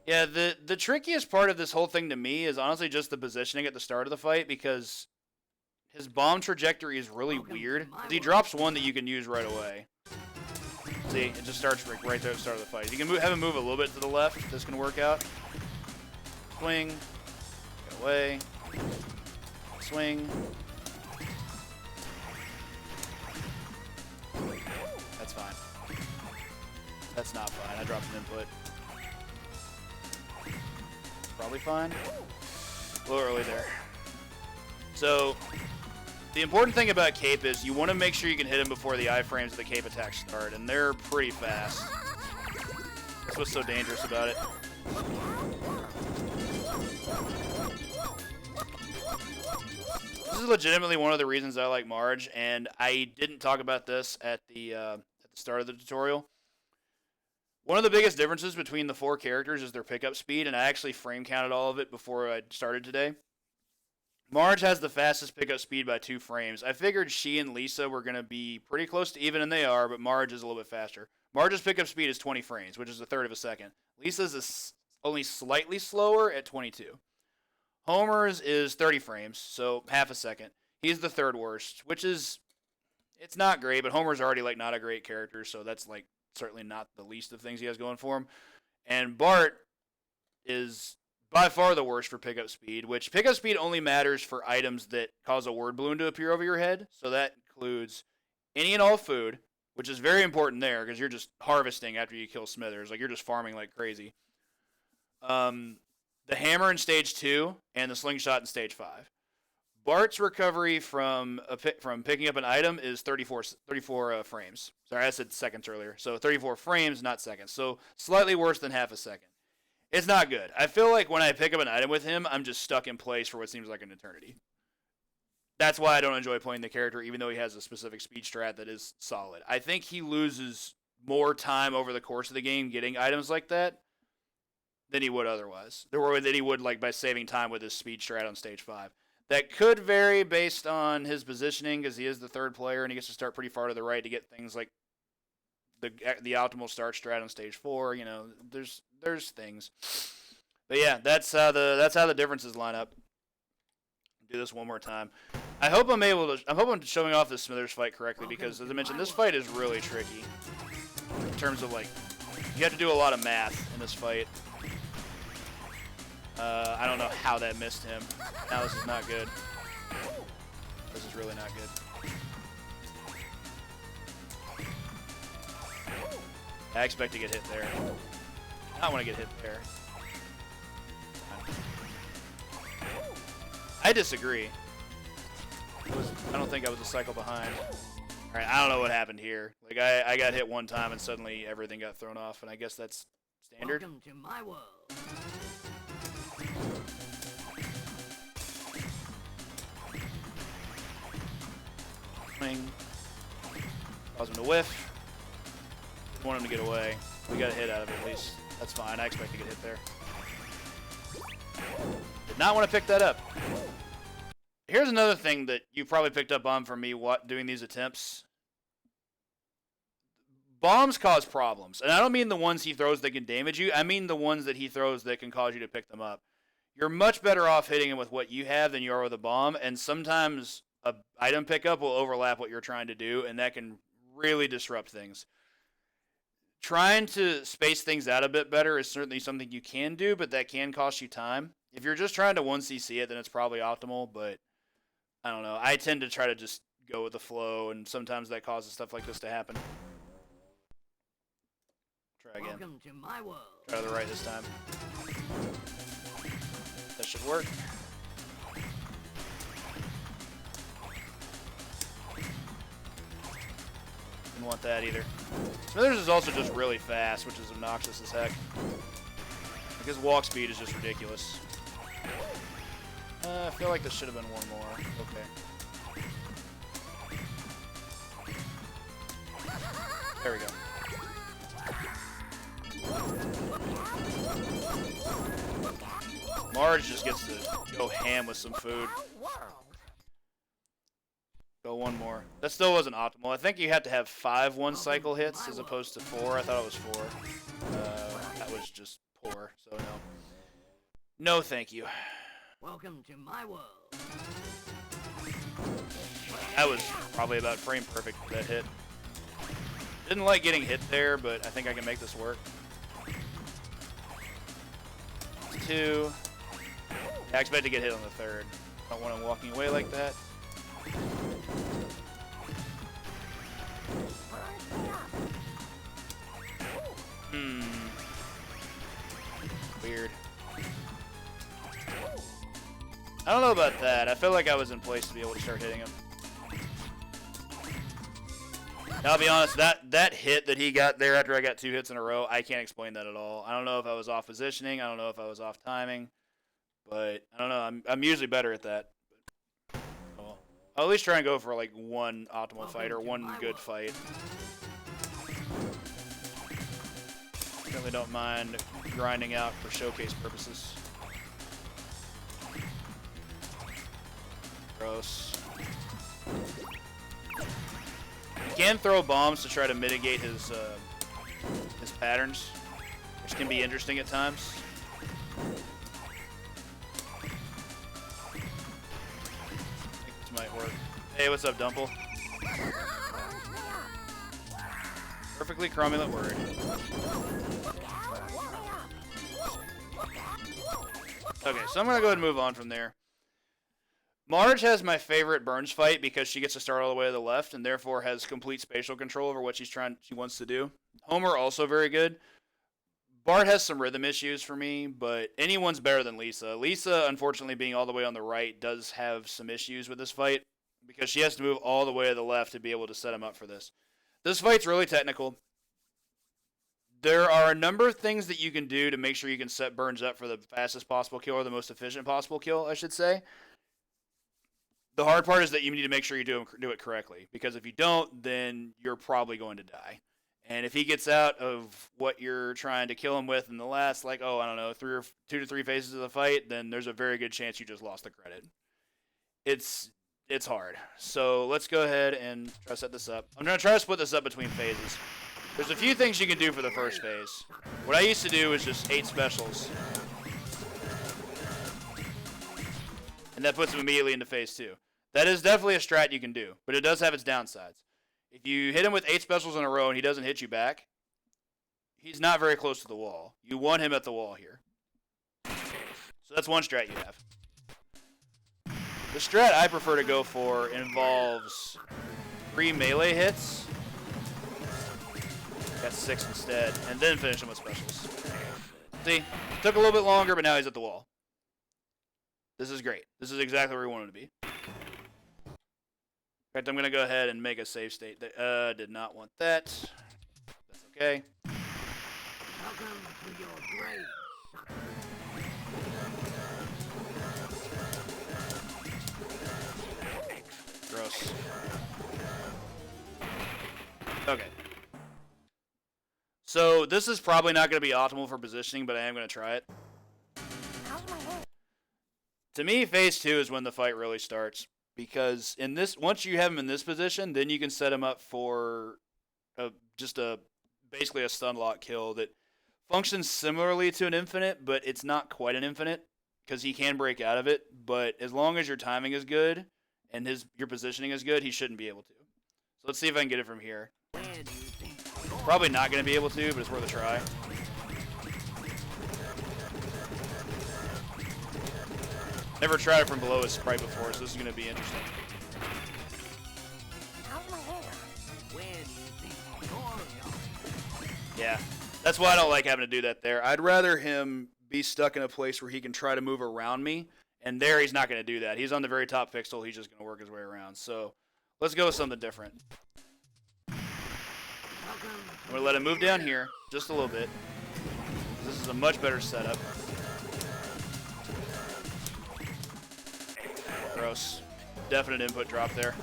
S1: Yeah, the trickiest part of this whole thing to me is honestly just the positioning at the start of the fight, because his bomb trajectory is really weird. He drops one that you can use right away. See, it just starts right there at the start of the fight. You can have him move a little bit to the left. This can work out. Swing. Get away. Swing. That's fine. That's not fine. I dropped an input. Probably fine. A little early there. So, the important thing about cape is you want to make sure you can hit him before the iframes of the cape attacks start, and they're pretty fast. That's what's so dangerous about it. This is legitimately one of the reasons I like Marge, and I didn't talk about this at the start of the tutorial. One of the biggest differences between the four characters is their pickup speed, and I actually frame counted all of it before I started today. Marge has the fastest pickup speed by 2 frames. I figured she and Lisa were going to be pretty close to even, and they are, but Marge is a little bit faster. Marge's pickup speed is 20 frames, which is a third of a second. Lisa's is only slightly slower at 22. Homer's is 30 frames, so half a second. He's the third worst, which is, it's not great, but Homer's already like not a great character, so that's like certainly not the least of things he has going for him. And Bart is by far the worst for pickup speed, which pickup speed only matters for items that cause a word balloon to appear over your head. So that includes any and all food, which is very important there because you're just harvesting after you kill Smithers. Like, you're just farming like crazy. The hammer in stage 2 and the slingshot in stage 5. Bart's recovery from picking up an item is 34 frames. Sorry, I said seconds earlier. So 34 frames, not seconds. So slightly worse than half a second. It's not good. I feel like when I pick up an item with him, I'm just stuck in place for what seems like an eternity. That's why I don't enjoy playing the character, even though he has a specific speed strat that is solid. I think he loses more time over the course of the game getting items like that than he would otherwise. Than he would like by saving time with his speed strat on stage 5. That could vary based on his positioning, because he is the third player and he gets to start pretty far to the right to get things like the optimal start strat on stage 4. You know, there's things, but yeah, that's how the differences line up. Do this one more time. I hope I'm showing off this Smithers fight correctly, because as I mentioned, this fight is really tricky in terms of like you have to do a lot of math in this fight. I don't know how that missed him. Now this is not good. This is really not good. I expect to get hit there. I want to get hit there. I disagree. I don't think I was a cycle behind. Alright, I don't know what happened here. Like, I got hit one time and suddenly everything got thrown off, and I guess that's standard.
S2: Welcome to my world.
S1: Swing. Cause him to whiff. Want him to get away. We got a hit out of it at least. That's fine. I expect to get hit there. Did not want to pick that up. Here's another thing that you probably picked up on from me doing these attempts. bombs cause problems. And I don't mean the ones he throws that can damage you. I mean the ones that he throws that can cause you to pick them up. You're much better off hitting him with what you have than you are with a bomb. And sometimes a item pickup will overlap what you're trying to do, and that can really disrupt things. Trying to space things out a bit better is certainly something you can do, but that can cost you time. If you're just trying to 1cc it, then it's probably optimal, but I don't know. I tend to try to just go with the flow, and sometimes that causes stuff like this to happen. Try again.
S2: Welcome to my world.
S1: Try to the right this time. That should work. Didn't want that either. Smithers is also just really fast, which is obnoxious as heck. Like his walk speed is just ridiculous. I feel like this should have been one more. Okay. There we go. Marge just gets to go ham with some food. Go one more. That still wasn't optimal. I think you had to have 5 one-cycle hits as opposed to 4. I thought it was 4. That was just poor, so no. No, thank you.
S2: Welcome to my world.
S1: That was probably about frame perfect for that hit. Didn't like getting hit there, but I think I can make this work. 2. I expect to get hit on the 3rd. Don't want him walking away like that. Weird. I don't know about that. I feel like I was in place to be able to start hitting him. Now, I'll be honest, that hit that he got there after I got 2 hits in a row, I can't explain that at all. I don't know if I was off positioning. I don't know if I was off timing. But, I don't know. I'm usually better at that. But, well, I'll at least try and go for, like, one optimal fight or one good fight. Certainly don't mind grinding out for showcase purposes. Gross. You can throw bombs to try to mitigate his patterns, which can be interesting at times. I think this might work. Hey, what's up, Dumple? Perfectly cromulent word. Okay, so I'm going to go ahead and move on from there. Marge has my favorite Burns fight because she gets to start all the way to the left and therefore has complete spatial control over what she wants to do. Homer also very good. Bart has some rhythm issues for me, but anyone's better than Lisa. Lisa, unfortunately, being all the way on the right, does have some issues with this fight because she has to move all the way to the left to be able to set him up for this. This fight's really technical. There are a number of things that you can do to make sure you can set Burns up for the fastest possible kill or the most efficient possible kill, I should say. The hard part is that you need to make sure you do it correctly, because if you don't, then you're probably going to die. And if he gets out of what you're trying to kill him with in the last, like, I don't know, 2 to 3 phases of the fight, then there's a very good chance you just lost the credit. It's hard. So let's go ahead and try to set this up. I'm going to try to split this up between phases. There's a few things you can do for the first phase. What I used to do was just 8 specials. And that puts him immediately into phase 2. That is definitely a strat you can do, but it does have its downsides. If you hit him with 8 specials in a row and he doesn't hit you back, he's not very close to the wall. You want him at the wall here. So that's one strat you have. The strat I prefer to go for involves 3 melee hits. Got 6 instead, and then finish him with specials. See, it took a little bit longer, but now he's at the wall. This is great. This is exactly where we want him to be. In fact, I'm going to go ahead and make a save state. Did not want that. That's okay.
S2: Welcome to your grave, sucker.
S1: Gross. Okay. So this is probably not going to be optimal for positioning, but I am going to try it. To me, phase 2 is when the fight really starts. Because once you have him in this position, then you can set him up for just a basically a stun lock kill that functions similarly to an infinite, but it's not quite an infinite because he can break out of it. But as long as your timing is good and your positioning is good, he shouldn't be able to. So let's see if I can get it from here. Probably not going to be able to, but it's worth a try. Never tried it from below his sprite before, so this is going to be interesting. Yeah, that's why I don't like having to do that there. I'd rather him be stuck in a place where he can try to move around me, and there he's not going to do that. He's on the very top pixel. He's just going to work his way around. So let's go with something different. I'm going to let him move down here just a little bit. This is a much better setup. Gross. Definite input drop there.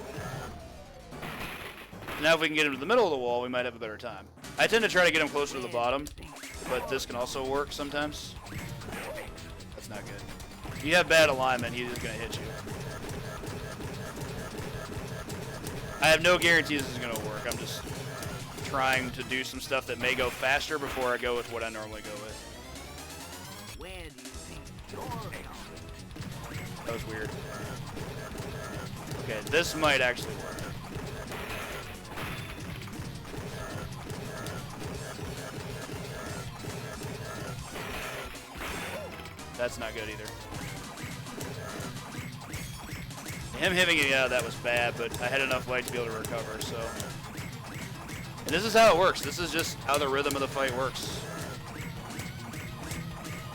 S1: Now if we can get him to the middle of the wall, we might have a better time. I tend to try to get him closer to the bottom, but this can also work sometimes. That's not good. If you have bad alignment, he's just going to hit you. I have no guarantee this is going to work. I'm just trying to do some stuff that may go faster before I go with what I normally go with. That was weird. Okay, this might actually work. That's not good either. Him hitting it out of that was bad, but I had enough light to be able to recover, so. And this is how it works. This is just how the rhythm of the fight works.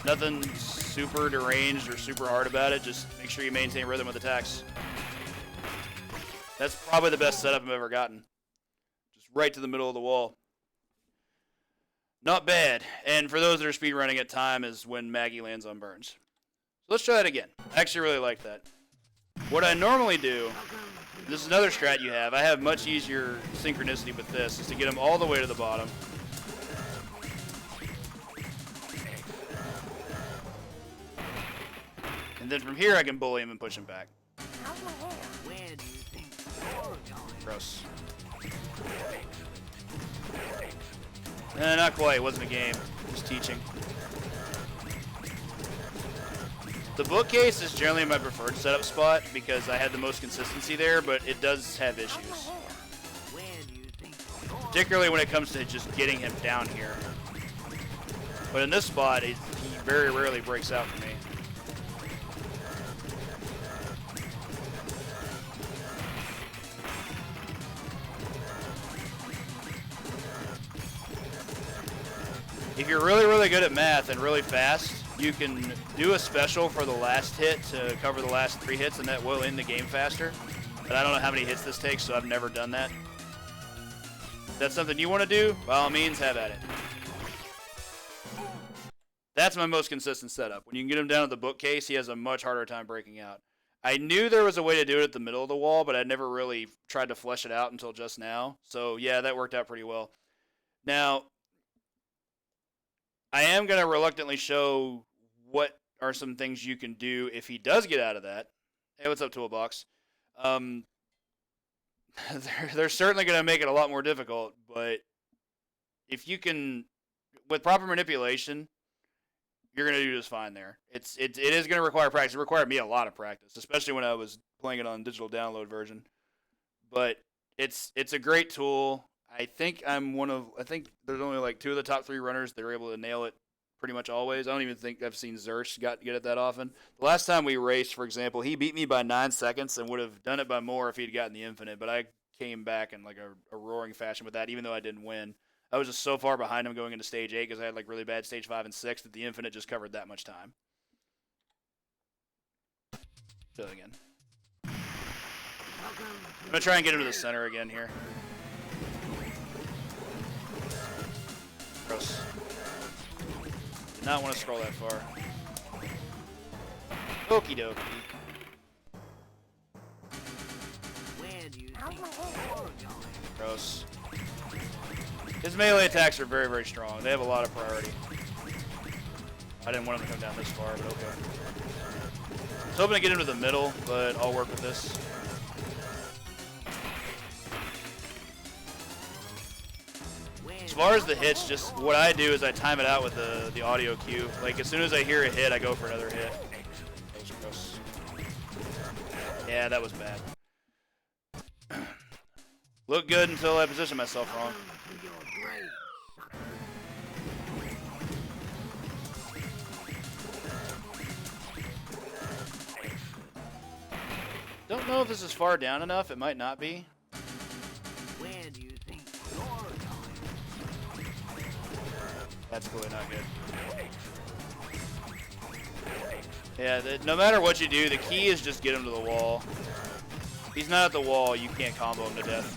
S1: Nothing super deranged or super hard about it. Just make sure you maintain rhythm with attacks. That's probably the best setup I've ever gotten. Just right to the middle of the wall. Not bad. And for those that are speedrunning it, time is when Maggie lands on burns. So let's try that again. I actually really like that. What I normally do, this is another strat you have. I have much easier synchronicity with this, is to get him all the way to the bottom. And then from here I can bully him and push him back. Gross. Not quite. It wasn't a game. Just teaching. The bookcase is generally my preferred setup spot because I had the most consistency there, but it does have issues. Particularly when it comes to just getting him down here. But in this spot, he very rarely breaks out for me. If you're really, really good at math and really fast, you can do a special for the last hit to cover the last 3 hits, and that will end the game faster. But I don't know how many hits this takes, so I've never done that. If that's something you want to do, by all means, have at it. That's my most consistent setup. When you can get him down at the bookcase, he has a much harder time breaking out. I knew there was a way to do it at the middle of the wall, but I never really tried to flesh it out until just now. So yeah, that worked out pretty well. Now, I am going to reluctantly show what are some things you can do if he does get out of that. Hey, what's up, Toolbox? They're certainly going to make it a lot more difficult, but if you can, with proper manipulation, you're going to do just fine there. It is going to require practice. It required me a lot of practice, especially when I was playing it on digital download version. But it's a great tool. I think there's only like 2 of the top 3 runners that are able to nail it pretty much always. I don't even think I've seen Zersh get it that often. The last time we raced, for example, he beat me by 9 seconds and would have done it by more if he'd gotten the infinite, but I came back in like a roaring fashion with that, even though I didn't win. I was just so far behind him going into stage 8 because I had like really bad stage 5 and 6 that the infinite just covered that much time. Do it again. I'm going to try and get him to the center again here. Gross. Did not want to scroll that far. Okie dokie. Gross. His melee attacks are very, very strong. They have a lot of priority. I didn't want him to come down this far, but okay. I was hoping to get him to the middle, but I'll work with this. far as the hits, just what I do is I time it out with the audio cue. Like, as soon as I hear a hit, I go for another hit. That was gross. Yeah, that was bad. Looked good until I positioned myself wrong. Don't know if this is far down enough. It might not be.
S2: Where do you think you're going?
S1: That's clearly not good. Yeah, no matter what you do, the key is just get him to the wall. If he's not at the wall, you can't combo him to death.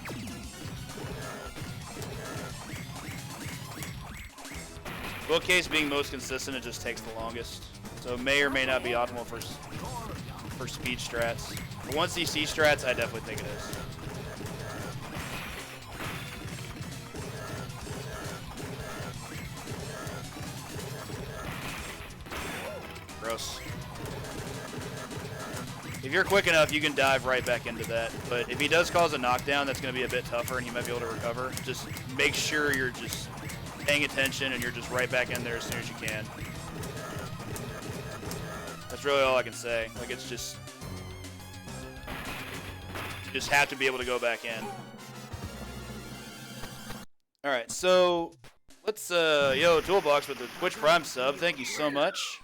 S1: Bookcase being most consistent, it just takes the longest. So it may or may not be optimal for speed strats. For 1cc strats, I definitely think it is. Gross. If you're quick enough, you can dive right back into that. But if he does cause a knockdown, that's going to be a bit tougher, and you might be able to recover. Just make sure you're just paying attention, and you're just right back in there as soon as you can. That's really all I can say. Like, it's just... You just have to be able to go back in. Alright, so... Let's, yo, Toolbox with the Twitch Prime sub. Thank you so much.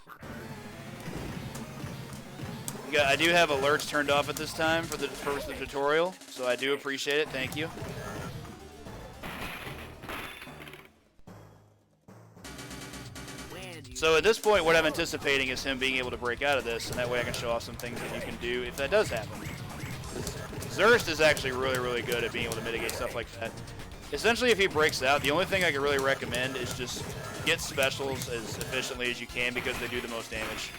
S1: I do have alerts turned off at this time for the purpose of the tutorial, so I do appreciate it. Thank you. So at this point, what I'm anticipating is him being able to break out of this, and that way I can show off some things that you can do if that does happen. Zurst is actually really, really good at being able to mitigate stuff like that. Essentially, if he breaks out, the only thing I can really recommend is just get specials as efficiently as you can because they do the most damage.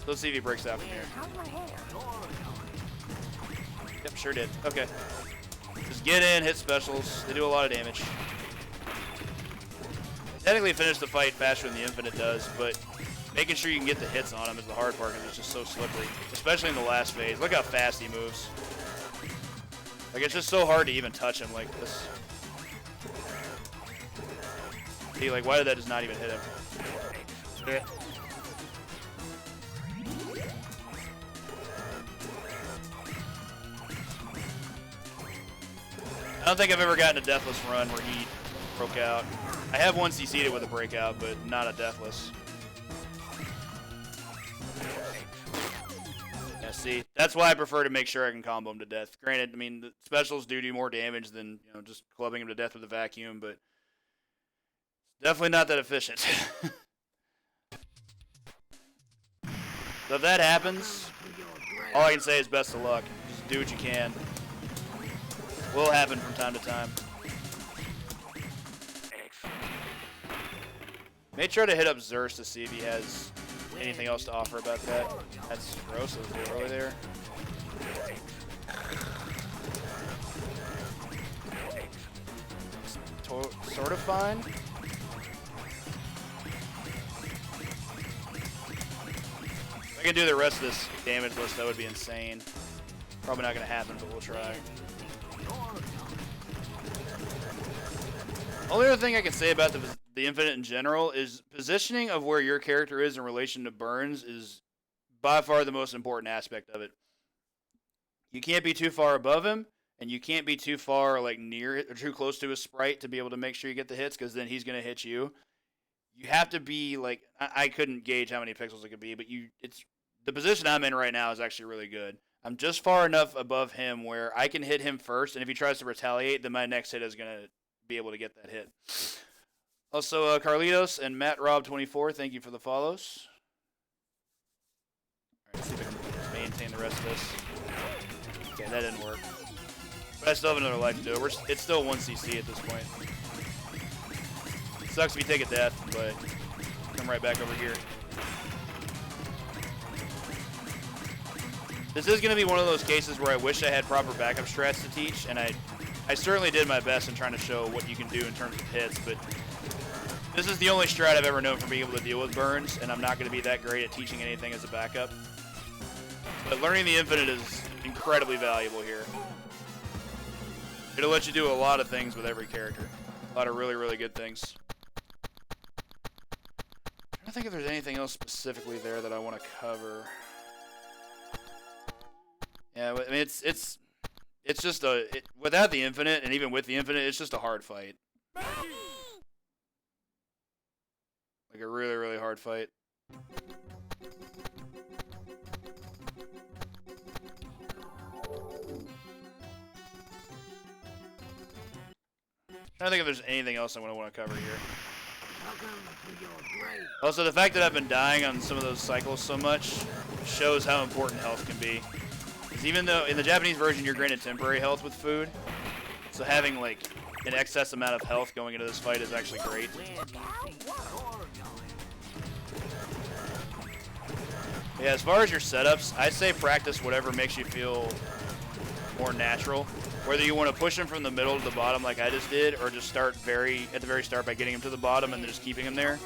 S1: Let's see if he breaks out from here. Yep, sure did. Okay. Just get in, hit specials. They do a lot of damage. Technically finish the fight faster than the Infinite does, but making sure you can get the hits on him is the hard part because it's just so slippery. Especially in the last phase. Look how fast he moves. Like, it's just so hard to even touch him like this. See, like, why did that just not even hit him? Yeah. I don't think I've ever gotten a deathless run where he broke out. I have 1cc'd it with a breakout, but not a deathless. Yeah, see, that's why I prefer to make sure I can combo him to death. Granted, I mean, the specials do more damage than, you know, just clubbing him to death with a vacuum, but definitely not that efficient. So if that happens, all I can say is best of luck. Just do what you can. Will happen from time to time. May try to hit up Zurst to see if he has anything else to offer about that. That's gross. It was early there. Sort of fine. If I could do the rest of this damage list, that would be insane. Probably not going to happen, but we'll try. Only other thing I can say about the Infinite in general is positioning of where your character is in relation to Burns is by far the most important aspect of it. You can't be too far above him, and you can't be too far like near or too close to his sprite to be able to make sure you get the hits, because then he's going to hit you. You have to be like, I couldn't gauge how many pixels it could be, but it's the position I'm in right now is actually really good. I'm just far enough above him where I can hit him first, and if he tries to retaliate, then my next hit is going to be able to get that hit. Also, Carlitos and Matt Rob 24, thank you for the follows. All right, see if I can maintain the rest of this. Okay, that didn't work. But I still have another life to do. It's still 1cc at this point. Sucks if you take a death, but come right back over here. This is going to be one of those cases where I wish I had proper backup strats to teach, and I certainly did my best in trying to show what you can do in terms of hits, but this is the only strat I've ever known for being able to deal with Burns, and I'm not going to be that great at teaching anything as a backup. But learning the Infinite is incredibly valuable here. It'll let you do a lot of things with every character. A lot of really, really good things. I don't think if there's anything else specifically there that I want to cover. Yeah, I mean, it's just without the infinite, and even with the infinite, it's just a hard fight. Like a really, really hard fight. I don't think if there's anything else I want to cover here. Also, the fact that I've been dying on some of those cycles so much shows how important health can be. Because even though in the Japanese version you're granted temporary health with food, so having like an excess amount of health going into this fight is actually great. Yeah, as far as your setups, I say practice whatever makes you feel more natural. Whether you want to push him from the middle to the bottom like I just did, or just start at the very start by getting him to the bottom and then just keeping him there.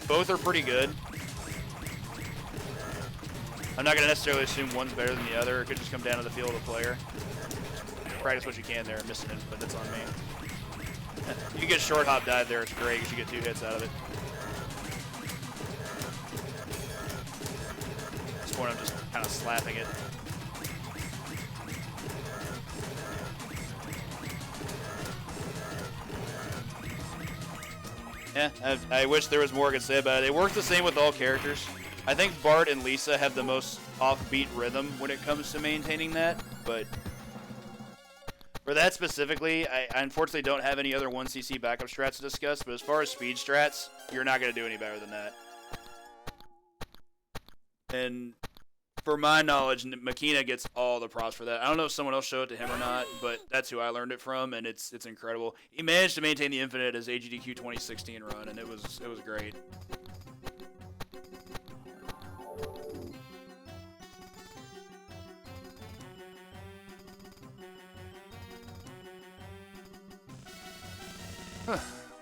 S1: Both are pretty good. I'm not going to necessarily assume one's better than the other. It could just come down to the feel of the player. Practice what you can there. Missing it, but that's on me. You can get short hop dive there. It's great because you get 2 hits out of it. At this point, I'm just kind of slapping it. Yeah, I wish there was more I could say about it. It works the same with all characters. I think Bart and Lisa have the most offbeat rhythm when it comes to maintaining that, but for that specifically, I unfortunately don't have any other 1cc backup strats to discuss, but as far as speed strats, you're not going to do any better than that. And for my knowledge, Makina gets all the props for that. I don't know if someone else showed it to him or not, but that's who I learned it from, and it's incredible. He managed to maintain the infinite as AGDQ 2016 run, and it was great.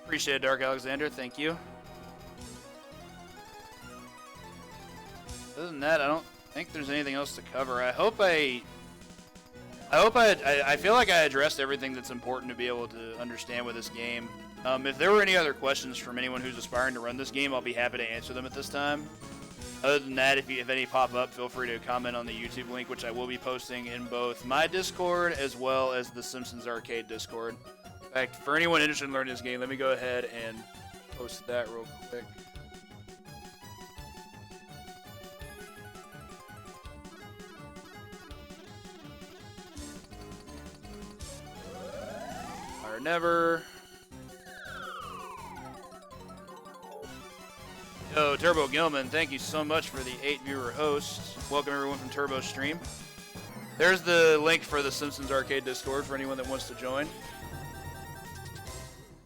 S1: Appreciate it, Dark Alexander. Thank you. Other than that, I don't think there's anything else to cover. I feel like I addressed everything that's important to be able to understand with this game. If there were any other questions from anyone who's aspiring to run this game, I'll be happy to answer them at this time. Other than that, if any pop up, feel free to comment on the YouTube link, which I will be posting in both my Discord as well as the Simpsons Arcade Discord. In fact, for anyone interested in learning this game, let me go ahead and post that real quick. Or never. Yo, Turbo Gilman, thank you so much for the 8-viewer host. Welcome everyone from Turbo Stream. There's the link for the Simpsons Arcade Discord for anyone that wants to join.